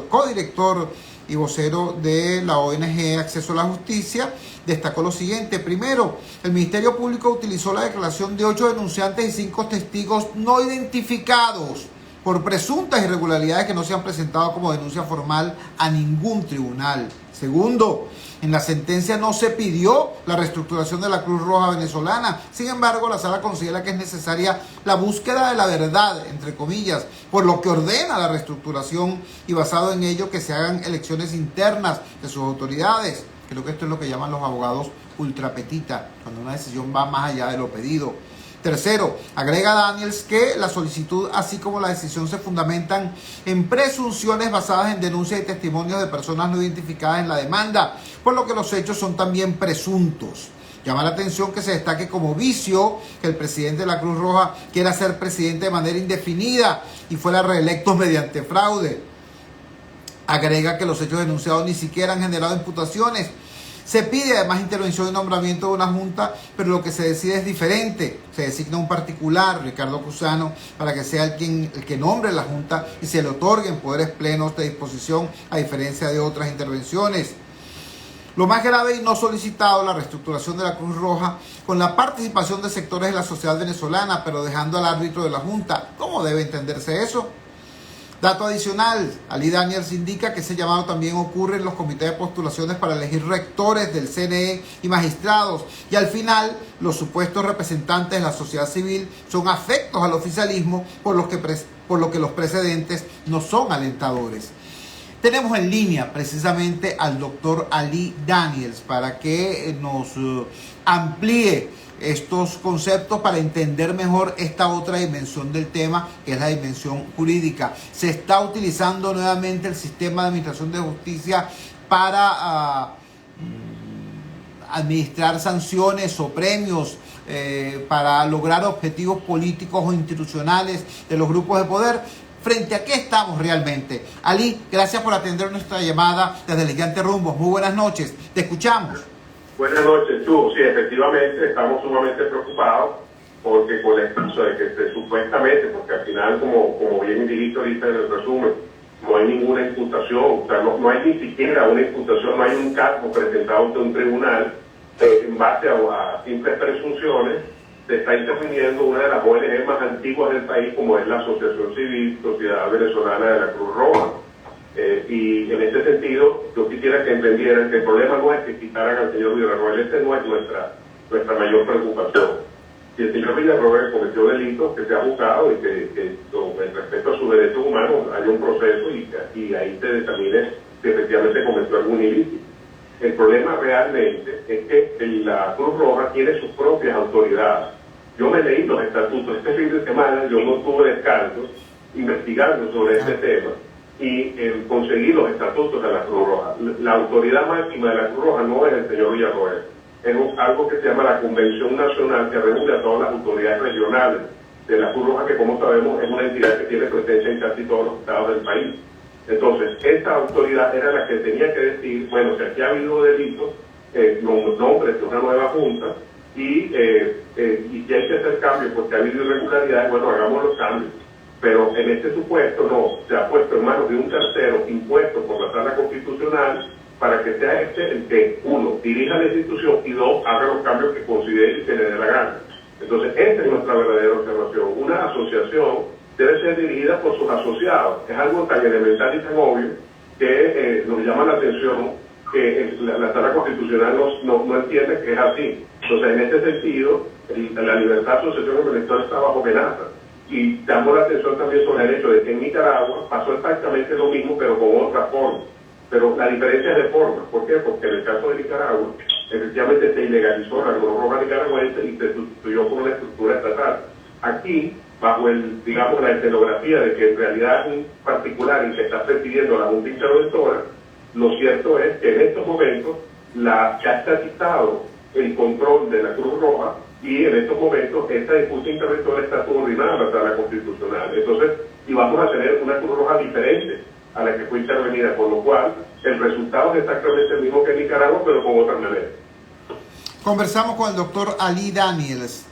codirector y vocero de la ONG Acceso a la Justicia, destacó lo siguiente. Primero, el Ministerio Público utilizó la declaración de 8 denunciantes y 5 testigos no identificados por presuntas irregularidades que no se han presentado como denuncia formal a ningún tribunal. Segundo, en la sentencia no se pidió la reestructuración de la Cruz Roja venezolana. Sin embargo, la sala considera que es necesaria la búsqueda de la verdad, entre comillas, por lo que ordena la reestructuración y basado en ello que se hagan elecciones internas de sus autoridades. Creo que esto es lo que llaman los abogados ultrapetita, cuando una decisión va más allá de lo pedido. Tercero, agrega Daniels que la solicitud así como la decisión se fundamentan en presunciones basadas en denuncias y testimonios de personas no identificadas en la demanda, por lo que los hechos son también presuntos. Llama la atención que se destaque como vicio que el presidente de la Cruz Roja quiera ser presidente de manera indefinida y fuera reelecto mediante fraude. Agrega que los hechos denunciados ni siquiera han generado imputaciones. Se pide además intervención y nombramiento de una junta, pero lo que se decide es diferente. Se designa un particular, Ricardo Cusano, para que sea el que nombre la junta y se le otorguen poderes plenos de disposición, a diferencia de otras intervenciones. Lo más grave y no solicitado, la reestructuración de la Cruz Roja con la participación de sectores de la sociedad venezolana, pero dejando al árbitro de la junta. ¿Cómo debe entenderse eso? Dato adicional, Ali Daniels indica que ese llamado también ocurre en los comités de postulaciones para elegir rectores del CNE y magistrados, y al final los supuestos representantes de la sociedad civil son afectos al oficialismo, por lo que los precedentes no son alentadores. Tenemos en línea precisamente al doctor Ali Daniels para que nos amplíe estos conceptos para entender mejor esta otra dimensión del tema, que es la dimensión jurídica. Se está utilizando nuevamente el sistema de administración de justicia para administrar sanciones o premios para lograr objetivos políticos o institucionales de los grupos de poder. ¿Frente a qué estamos realmente? Ali, gracias por atender nuestra llamada desde el Gigante Rumbos. Muy buenas noches, te escuchamos. Buenas noches, Chu. Sí, efectivamente estamos sumamente preocupados porque con la excusa de que supuestamente, porque al final, como bien dijiste ahorita en el resumen, no hay ninguna imputación, o sea, no hay ni siquiera una imputación, no hay un caso presentado ante un tribunal en base a simples presunciones. Se está interviniendo una de las ONG más antiguas del país, como es la Asociación Civil Sociedad Venezolana de la Cruz Roja. Y en ese sentido, yo quisiera que entendieran que el problema no es que quitaran al señor Villarroel, ese no es nuestra mayor preocupación. Si el señor Villarroel cometió delitos, que se ha juzgado y que con respecto a sus derechos humanos haya un proceso y ahí se determine si efectivamente cometió algún ilícito. El problema realmente es que la Cruz Roja tiene sus propias autoridades. Yo me leí los estatutos. Este fin de semana yo no tuve descanso investigando sobre este tema y conseguí los estatutos de la Cruz Roja. La autoridad máxima de la Cruz Roja no es el señor Villarroel. Es algo que se llama la Convención Nacional, que reúne a todas las autoridades regionales de la Cruz Roja, que como sabemos es una entidad que tiene presencia en casi todos los estados del país. Entonces, esta autoridad era la que tenía que decir, bueno, si aquí ha habido delitos, nombres de una nueva junta, y si hay que hacer cambios porque ha habido irregularidades, bueno, hagamos los cambios. Pero en este supuesto no, se ha puesto en manos de un tercero impuesto por la Sala Constitucional para que sea este el que, uno, dirija la institución y dos, haga los cambios que considere y que le dé la gana. Entonces, esta es nuestra verdadera observación. Una asociación debe ser dirigida por sus asociados. Es algo tan elemental y tan obvio que nos llama la atención que la Sala Constitucional no entiende que es así. Entonces, en este sentido, la libertad de asociación en Venezuela está bajo amenaza. Y damos la atención también sobre el hecho de que en Nicaragua pasó exactamente lo mismo, pero con otra forma. Pero la diferencia es de forma. ¿Por qué? Porque en el caso de Nicaragua, efectivamente se ilegalizó la Cruz Roja nicaragüense y se sustituyó por una estructura estatal. Aquí, bajo la escenografía de que en realidad es un particular y que está presidiendo la Junta Interventora, lo cierto es que en estos momentos ya está quitado el control de la Cruz Roja y en estos momentos esta Junta Interventora está subordinada a la Sala Constitucional. Entonces, y vamos a tener una Cruz Roja diferente a la que fue intervenida, con lo cual el resultado es exactamente el mismo que en Nicaragua, pero con otra manera. Conversamos con el doctor Ali Daniels,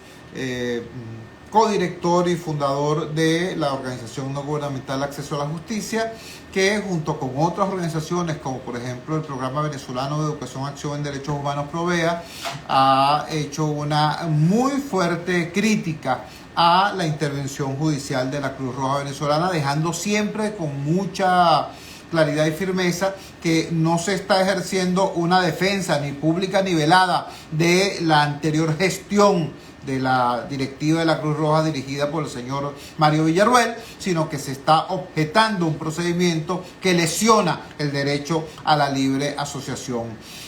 codirector y fundador de la organización no gubernamental Acceso a la Justicia, que junto con otras organizaciones, como por ejemplo el Programa Venezolano de Educación, Acción en Derechos Humanos PROVEA, ha hecho una muy fuerte crítica a la intervención judicial de la Cruz Roja venezolana, dejando siempre con mucha claridad y firmeza que no se está ejerciendo una defensa ni pública ni velada de la anterior gestión de la directiva de la Cruz Roja dirigida por el señor Mario Villarroel, sino que se está objetando un procedimiento que lesiona el derecho a la libre asociación.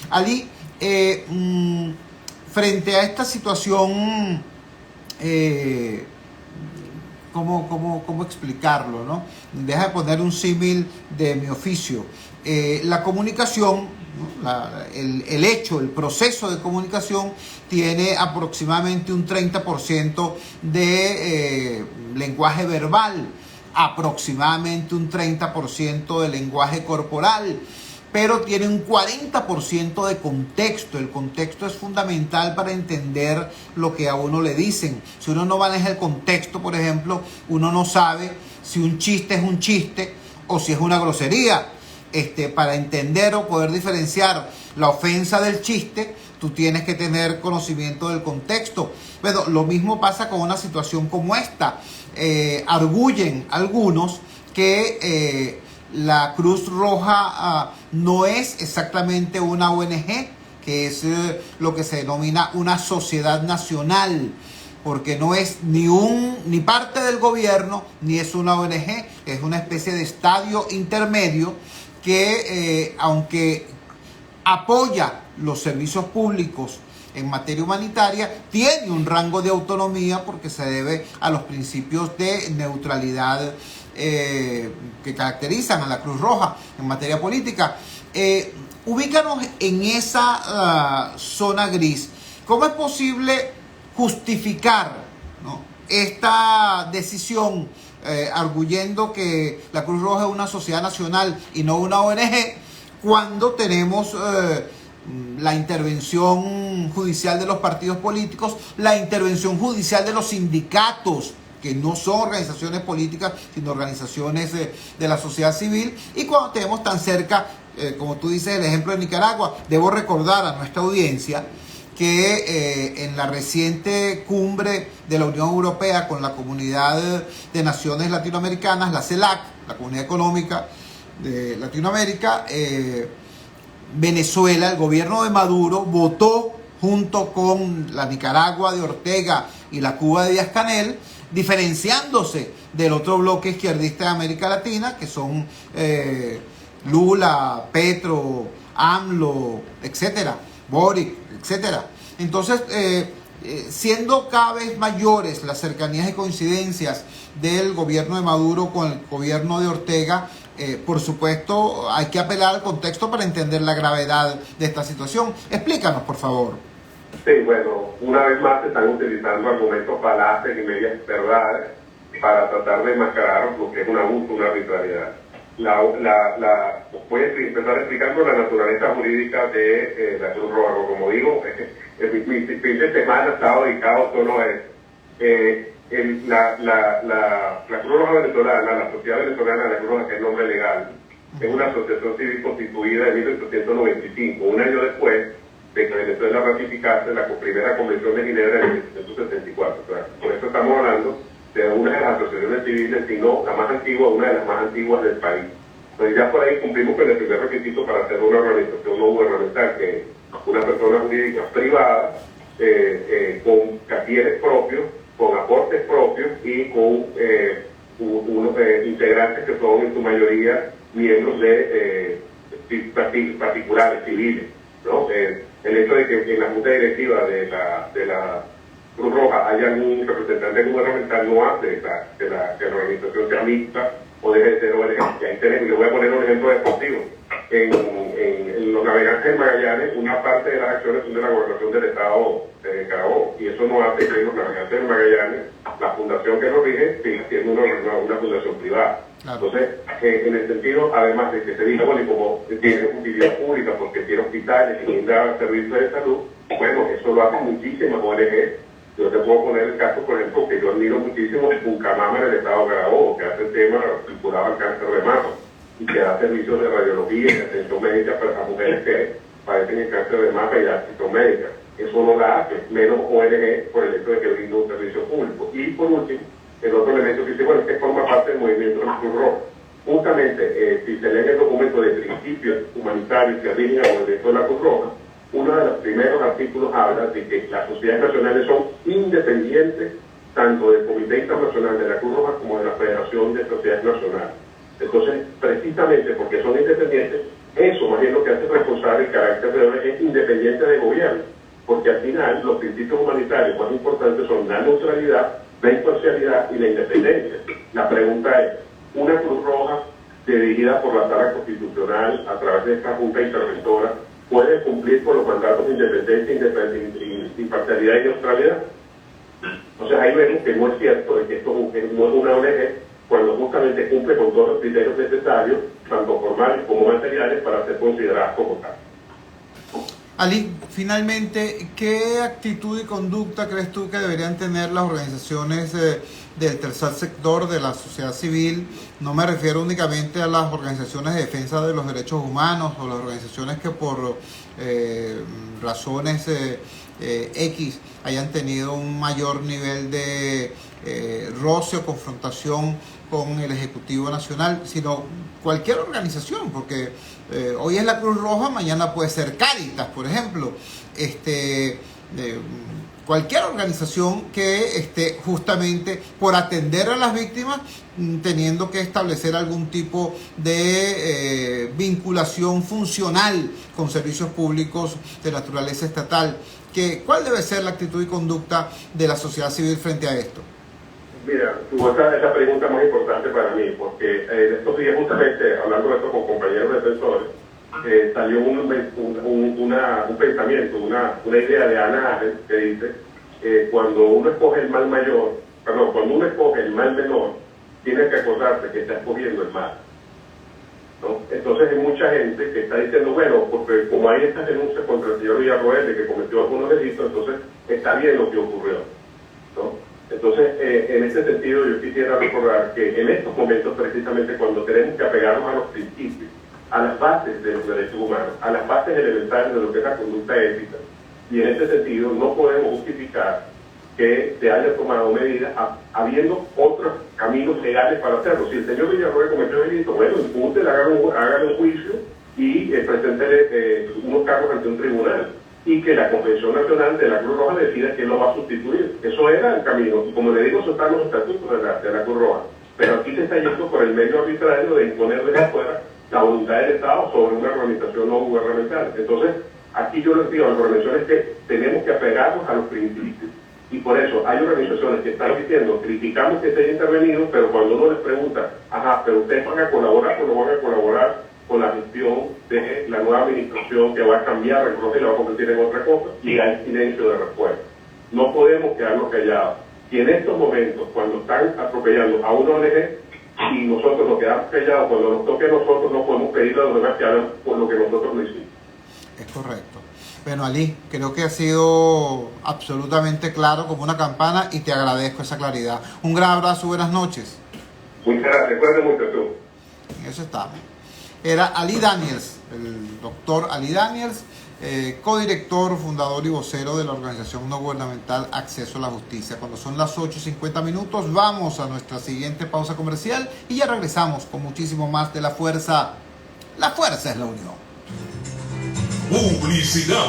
Ali, frente a esta situación, ¿cómo explicarlo, no? Deja de poner un símil de mi oficio. La comunicación, el hecho, el proceso de comunicación tiene aproximadamente un 30% de lenguaje verbal, aproximadamente un 30% de lenguaje corporal, pero tiene un 40% de contexto. El contexto es fundamental para entender lo que a uno le dicen. Si uno no maneja el contexto, por ejemplo, uno no sabe si un chiste es un chiste o si es una grosería. Para entender o poder diferenciar la ofensa del chiste, tú tienes que tener conocimiento del contexto. Bueno, lo mismo pasa con una situación como esta. Arguyen algunos que la Cruz Roja no es exactamente una ONG, que es lo que se denomina una sociedad nacional, porque no es ni parte del gobierno, ni es una ONG. es una especie de estadio intermedio que, aunque apoya los servicios públicos en materia humanitaria, tiene un rango de autonomía porque se debe a los principios de neutralidad que caracterizan a la Cruz Roja en materia política. Ubícanos en esa zona gris. ¿Cómo es posible justificar, ¿no?, esta decisión arguyendo que la Cruz Roja es una sociedad nacional y no una ONG, cuando tenemos la intervención judicial de los partidos políticos, la intervención judicial de los sindicatos, que no son organizaciones políticas, sino organizaciones de la sociedad civil, y cuando tenemos tan cerca, como tú dices, el ejemplo de Nicaragua? Debo recordar a nuestra audiencia que en la reciente cumbre de la Unión Europea con la Comunidad de Naciones Latinoamericanas, la CELAC, la Comunidad Económica de Latinoamérica, Venezuela, el gobierno de Maduro, votó junto con la Nicaragua de Ortega y la Cuba de Díaz-Canel, diferenciándose del otro bloque izquierdista de América Latina, que son Lula, Petro, AMLO, etcétera, Boric, etcétera. Entonces, siendo cada vez mayores las cercanías y coincidencias del gobierno de Maduro con el gobierno de Ortega, por supuesto hay que apelar al contexto para entender la gravedad de esta situación. Explícanos, por favor. Sí, bueno, una vez más se están utilizando argumentos falaces y medias verdades para tratar de enmascarar lo que es un abuso, una arbitrariedad. Voy a empezar explicando la naturaleza jurídica de la Cruz Roja. Como digo, mi fin de semana ha estado dedicado solo a eso. La Cruz Roja venezolana, la Sociedad Venezolana de la Cruz Roja, que es nombre legal, es una asociación civil constituida en 1895, un año después de que Venezuela ratificase la primera Convención de Ginebra en 1774. O sea, por eso estamos hablando de una de las asociaciones civiles, sino la más antigua, una de las más antiguas del país. Entonces ya por ahí cumplimos con el primer requisito para ser una organización no gubernamental, que es una persona jurídica privada, con capitales propios, con aportes propios y con unos integrantes que son en su mayoría miembros de particulares, civiles, ¿no? El hecho de que en la junta directiva de la Cruz Roja haya un representante gubernamental no hace que la organización sea mixta o deje de ser ONG. Y ahí tenemos, le voy a poner un ejemplo deportivo. En los navegantes de Magallanes, una parte de las acciones son de la gobernación del estado de Carabobo, y eso no hace que los navegantes de Magallanes, la fundación que nos rige, siga siendo una fundación privada. Claro. Entonces, en el sentido, además de que se diga, bueno, y como tiene utilidad pública porque tiene hospitales y brinda servicios de salud, bueno, eso lo hacen muchísimas ONG. Yo te puedo poner el caso, por ejemplo, que yo admiro muchísimo de Pucamama en el estado de Carabobo, que hace el tema vinculado al cáncer de mama y que da servicios de radiología y de atención médica para las mujeres que padecen el cáncer de mama y de atención médica. Eso no la hace, menos ONG, por el hecho de que brinda un servicio público. Y por último, el otro elemento que dice, bueno, es que forma parte del movimiento de la Cruz Roja. Justamente, si se lee el documento de principios humanitarios que rigen al movimiento de la Cruz Roja, uno de los primeros artículos habla de que las sociedades nacionales son independientes tanto del Comité Internacional de la Cruz Roja como de la Federación de Sociedades Nacionales. Entonces, precisamente porque son independientes, eso más bien lo que hace responsable el carácter de ONG es independiente del gobierno, porque al final los principios humanitarios más importantes son la neutralidad, la imparcialidad y la independencia. La pregunta es, ¿una Cruz Roja dirigida por la Sala Constitucional a través de esta Junta Interventora puede cumplir con los mandatos de independencia, imparcialidad y neutralidad? Entonces ahí vemos que no es cierto de que esto no es una ONG cuando justamente cumple con todos los criterios necesarios, tanto formales como materiales, para ser consideradas como tal. Ali, finalmente, ¿qué actitud y conducta crees tú que deberían tener las organizaciones del tercer sector de la sociedad civil? No me refiero únicamente a las organizaciones de defensa de los derechos humanos o las organizaciones que por razones X hayan tenido un mayor nivel de roce o confrontación con el Ejecutivo Nacional, sino cualquier organización, porque hoy es la Cruz Roja, mañana puede ser Cáritas, por ejemplo. cualquier organización que esté justamente por atender a las víctimas, teniendo que establecer algún tipo de vinculación funcional con servicios públicos de naturaleza estatal. ¿Cuál debe ser la actitud y conducta de la sociedad civil frente a esto? Mira, esa pregunta es muy importante para mí, porque en estos días, justamente hablando de esto con compañeros defensores, salió un pensamiento, una idea de Ana Arendt que dice cuando uno escoge el mal mayor, perdón, cuando uno escoge el mal menor, tiene que acordarse que está escogiendo el mal, ¿no? Entonces hay mucha gente que está diciendo, bueno, porque como hay estas denuncias contra el señor Villarroel de que cometió algunos delitos, entonces está bien lo que ocurrió, ¿no? Entonces, en ese sentido, yo quisiera recordar que en estos momentos, precisamente cuando tenemos que apegarnos a los principios, a las bases de los derechos humanos, a las bases elementales de lo que es la conducta ética, y en ese sentido no podemos justificar que se haya tomado medidas habiendo otros caminos legales para hacerlo. Si el señor Villarroel cometió delito, bueno, impútele, hágale un juicio y preséntele unos cargos ante un tribunal, y que la Convención Nacional de la Cruz Roja decida quién lo va a sustituir. Eso era el camino, y como le digo, eso está en los estatutos de la Cruz Roja. Pero aquí se está yendo por el medio arbitrario de imponer desde afuera la voluntad del Estado sobre una organización no gubernamental. Entonces, aquí yo les digo a las organizaciones que tenemos que apegarnos a los principios. Y por eso hay organizaciones que están diciendo, criticamos que se haya intervenido, pero cuando uno les pregunta, ajá, pero ustedes van a colaborar o no van a colaborar con la gestión de la nueva administración que va a cambiar el proceso y la va a convertir en otra cosa, y hay silencio de respuesta. No podemos quedarnos callados. Y en estos momentos, cuando están atropellando a una ONG, y nosotros nos quedamos callados, cuando nos toque a nosotros, no podemos pedirle a los demás que hagan por lo que nosotros no hicimos. Es correcto. Bueno, Ali, creo que ha sido absolutamente claro como una campana y te agradezco esa claridad. Un gran abrazo, buenas noches. Muchas gracias, cuídate mucho tú. Eso está. Era Ali Daniels, el doctor Ali Daniels, codirector, fundador y vocero de la organización no gubernamental Acceso a la Justicia. Cuando son las 8:50, vamos a nuestra siguiente pausa comercial y ya regresamos con muchísimo más de La Fuerza. La Fuerza es la unión. Publicidad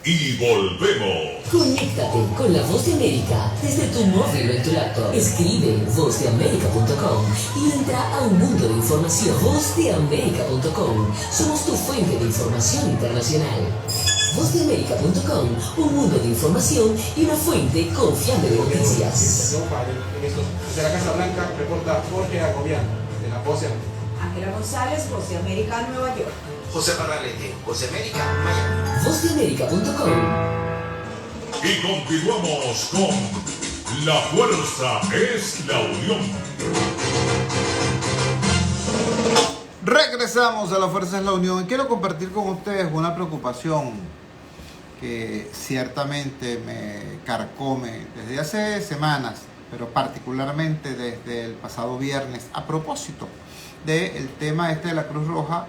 y volvemos. Conéctate con La Voz de América desde tu móvil o en tu laptop. Escribe vozdeamerica.com y entra a un mundo de información. Vozdeamerica.com. Somos tu fuente de información internacional. Vozdeamerica.com. Un mundo de información y una fuente confiable de noticias. Desde la Casa Blanca reporta Jorge Agobiano, de La Voz de América. Ángela González, Voz de América, Nueva York. José Parralete, Voz de América, Miami. Vozdeamerica.com. Y continuamos con La Fuerza es la Unión. Regresamos a La Fuerza es la Unión y quiero compartir con ustedes una preocupación que ciertamente me carcome desde hace semanas, pero particularmente desde el pasado viernes, a propósito del tema este de la Cruz Roja.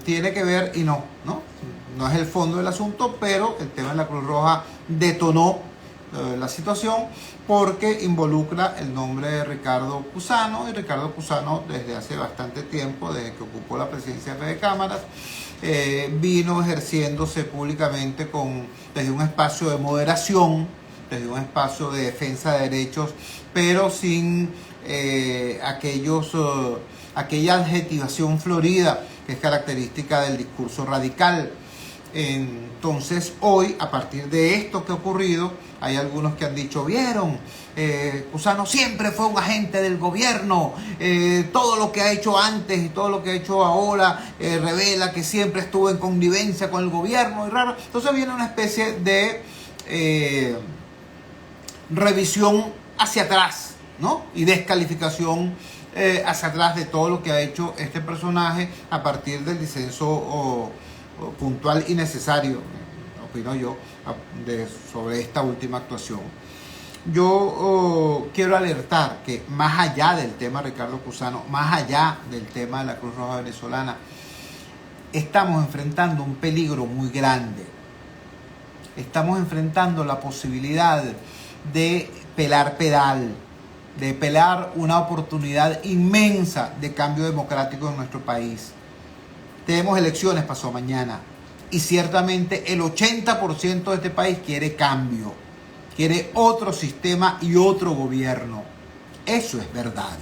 Tiene que ver y no es el fondo del asunto, pero el tema de la Cruz Roja detonó la situación porque involucra el nombre de Ricardo Cusano, y Ricardo Cusano desde hace bastante tiempo, desde que ocupó la presidencia de Cámaras, vino ejerciéndose públicamente desde un espacio de moderación, desde un espacio de defensa de derechos, pero sin aquella adjetivación florida que es característica del discurso radical. Entonces hoy, a partir de esto que ha ocurrido, hay algunos que han dicho, vieron, Cusano siempre fue un agente del gobierno, todo lo que ha hecho antes y todo lo que ha hecho ahora revela que siempre estuvo en connivencia con el gobierno, y raro. Entonces viene una especie de revisión hacia atrás, ¿no? Y descalificación hacia atrás de todo lo que ha hecho este personaje a partir del disenso puntual y necesario, opino yo, sobre esta última actuación. Yo quiero alertar que más allá del tema Ricardo Cusano, más allá del tema de la Cruz Roja venezolana, estamos enfrentando un peligro muy grande. Estamos enfrentando la posibilidad de pelar pedal, de pelar una oportunidad inmensa de cambio democrático en nuestro país. Tenemos elecciones pasado mañana. y ciertamente el 80% de este país quiere cambio, quiere otro sistema y otro gobierno. Eso es verdad.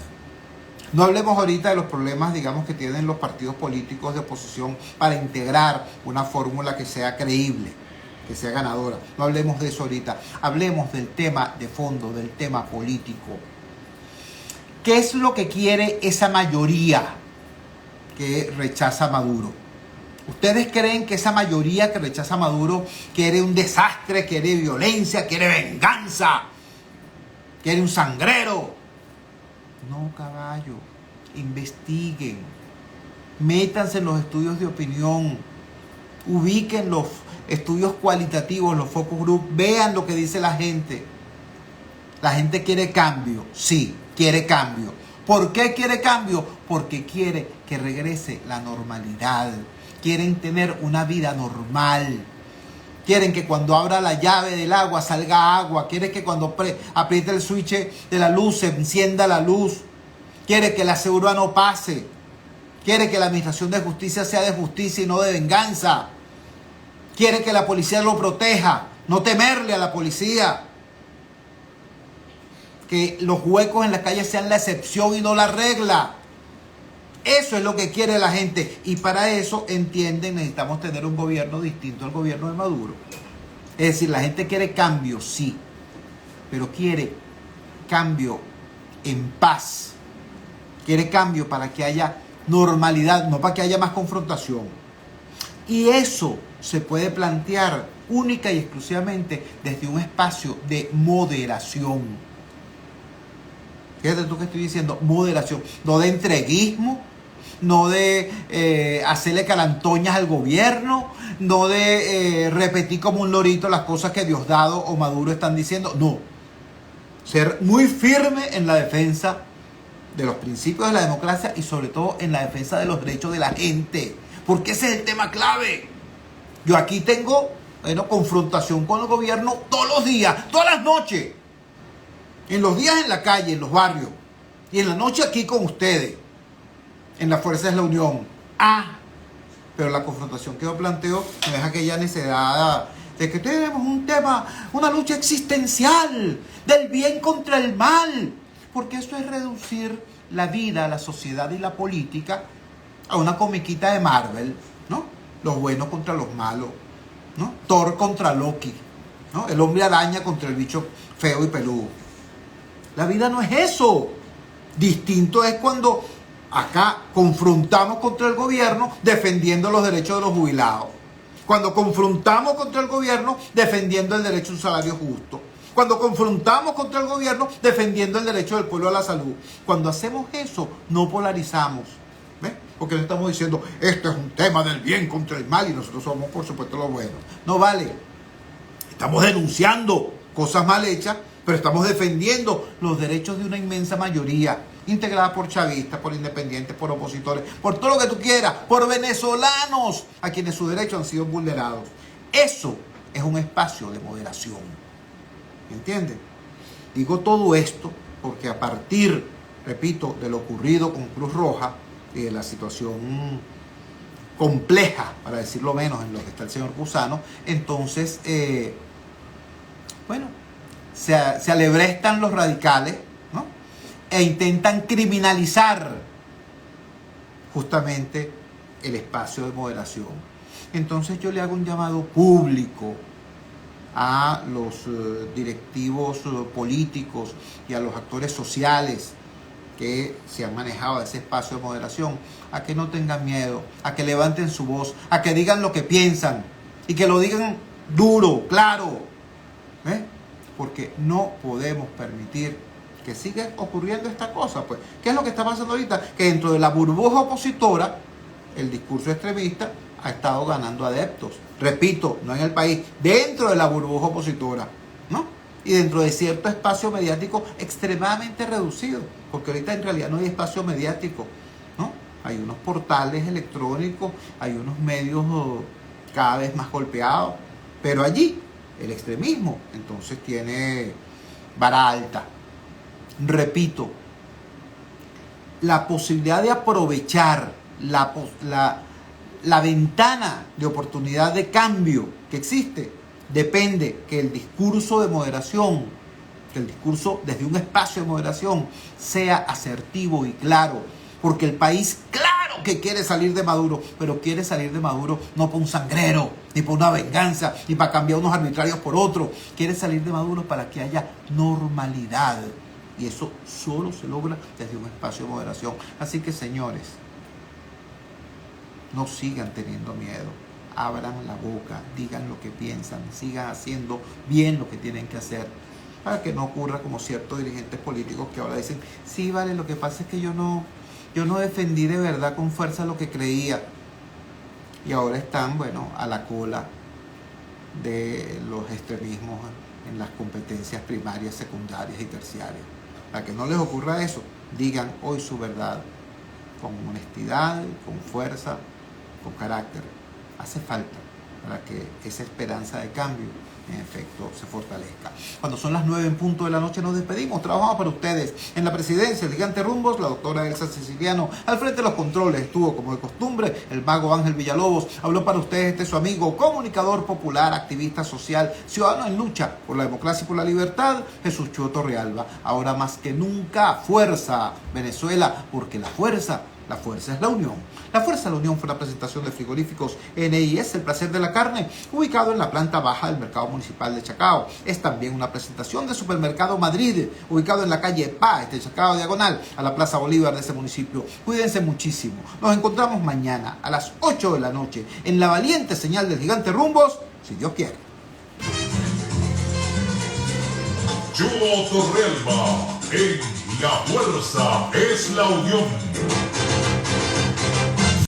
No hablemos ahorita de los problemas, digamos, que tienen los partidos políticos de oposición para integrar una fórmula que sea creíble, que sea ganadora. No hablemos de eso ahorita. Hablemos del tema de fondo, del tema político. ¿Qué es lo que quiere esa mayoría que rechaza a Maduro? ¿Ustedes creen que esa mayoría que rechaza a Maduro quiere un desastre, quiere violencia, quiere venganza, quiere un sangrero? No, caballo. Investiguen. Métanse en los estudios de opinión. Ubiquen los estudios cualitativos, los focus group. Vean lo que dice la gente. La gente quiere cambio. Sí, quiere cambio. ¿Por qué quiere cambio? Porque quiere que regrese la normalidad. Quieren tener una vida normal. Quieren que cuando abra la llave del agua salga agua. Quieren que cuando apriete el switch de la luz se encienda la luz. Quiere que la seguridad no pase. Quiere que la administración de justicia sea de justicia y no de venganza. Quiere que la policía lo proteja, no temerle a la policía. Que los huecos en las calles sean la excepción y no la regla. Eso es lo que quiere la gente. Y para eso, entienden, necesitamos tener un gobierno distinto al gobierno de Maduro. Es decir, la gente quiere cambio, sí. Pero quiere cambio en paz. Quiere cambio para que haya normalidad, no para que haya más confrontación. Y eso se puede plantear única y exclusivamente desde un espacio de moderación. Fíjate tú que estoy diciendo, moderación. No de entreguismo, no de hacerle carantoñas al gobierno, no de repetir como un lorito las cosas que Diosdado o Maduro están diciendo. No. Ser muy firme en la defensa de los principios de la democracia y sobre todo en la defensa de los derechos de la gente. Porque ese es el tema clave. Yo aquí tengo, confrontación con el gobierno todos los días, todas las noches. En los días en la calle, en los barrios. Y en la noche aquí con ustedes. En las Fuerzas de la Unión. Pero la confrontación que yo planteo no es aquella necesidad de que tenemos un tema, una lucha existencial del bien contra el mal. Porque eso es reducir la vida, la sociedad y la política a una comiquita de Marvel, ¿no? Los buenos contra los malos, ¿no? Thor contra Loki, ¿no? El hombre araña contra el bicho feo y peludo. La vida no es eso. Distinto es cuando acá confrontamos contra el gobierno defendiendo los derechos de los jubilados. Cuando confrontamos contra el gobierno defendiendo el derecho a un salario justo. Cuando confrontamos contra el gobierno defendiendo el derecho del pueblo a la salud. Cuando hacemos eso, no polarizamos. ¿Ves? Porque no estamos diciendo, esto es un tema del bien contra el mal y nosotros somos, por supuesto, los buenos. No vale. Estamos denunciando cosas mal hechas, pero estamos defendiendo los derechos de una inmensa mayoría, integrada por chavistas, por independientes, por opositores, por todo lo que tú quieras, por venezolanos, a quienes sus derechos han sido vulnerados. Eso es un espacio de moderación. ¿Entienden? Digo todo esto porque a partir, repito, de lo ocurrido con Cruz Roja y de la situación compleja, para decirlo menos, en lo que está el señor Cusano, entonces, se alebrestan los radicales, ¿no? E intentan criminalizar justamente el espacio de moderación. Entonces yo le hago un llamado público a los directivos políticos y a los actores sociales que se han manejado ese espacio de moderación, a que no tengan miedo, a que levanten su voz, a que digan lo que piensan y que lo digan duro, claro, porque no podemos permitir que siga ocurriendo esta cosa. Pues, ¿qué es lo que está pasando ahorita? Que dentro de la burbuja opositora, el discurso extremista ha estado ganando adeptos. Repito, no en el país, dentro de la burbuja opositora, ¿no? Y dentro de cierto espacio mediático extremadamente reducido, porque ahorita en realidad no hay espacio mediático, ¿no? Hay unos portales electrónicos, hay unos medios cada vez más golpeados, pero allí el extremismo entonces tiene vara alta. Repito, la posibilidad de aprovechar la la ventana de oportunidad de cambio que existe depende que el discurso de moderación, que el discurso desde un espacio de moderación sea asertivo y claro, porque el país, claro que quiere salir de Maduro, pero quiere salir de Maduro no por un sangrero, ni por una venganza, ni para cambiar unos arbitrarios por otros. Quiere salir de Maduro para que haya normalidad. Y eso solo se logra desde un espacio de moderación. Así que, señores, no sigan teniendo miedo. Abran la boca, digan lo que piensan, sigan haciendo bien lo que tienen que hacer, para que no ocurra como ciertos dirigentes políticos que ahora dicen, sí, vale, lo que pasa es que yo no defendí de verdad con fuerza lo que creía. Y ahora están, bueno, a la cola de los extremismos en las competencias primarias, secundarias y terciarias. Para que no les ocurra eso, digan hoy su verdad con honestidad, con fuerza, con carácter. Hace falta para que esa esperanza de cambio en efecto se fortalezca. Cuando son las 9 en punto de la noche nos despedimos. Trabajamos para ustedes en la presidencia, el gigante Rumbos, la doctora Elsa Siciliano al frente de los controles. Estuvo como de costumbre el mago Ángel Villalobos. Habló para ustedes su amigo, comunicador popular, activista social, ciudadano en lucha por la democracia y por la libertad, Jesús Chuo Torrealba. Ahora más que nunca, fuerza Venezuela, porque la fuerza es la unión. La fuerza de la unión fue la presentación de frigoríficos NIS, el placer de la carne, ubicado en la planta baja del mercado municipal de Chacao. Es también una presentación de Supermercado Madrid, ubicado en la calle Paz de Chacao, diagonal a la Plaza Bolívar de ese municipio. Cuídense muchísimo. Nos encontramos mañana a las 8 de la noche en la valiente señal del gigante Rumbos, si Dios quiere. Chuo Torrealba, en La Fuerza es la Unión.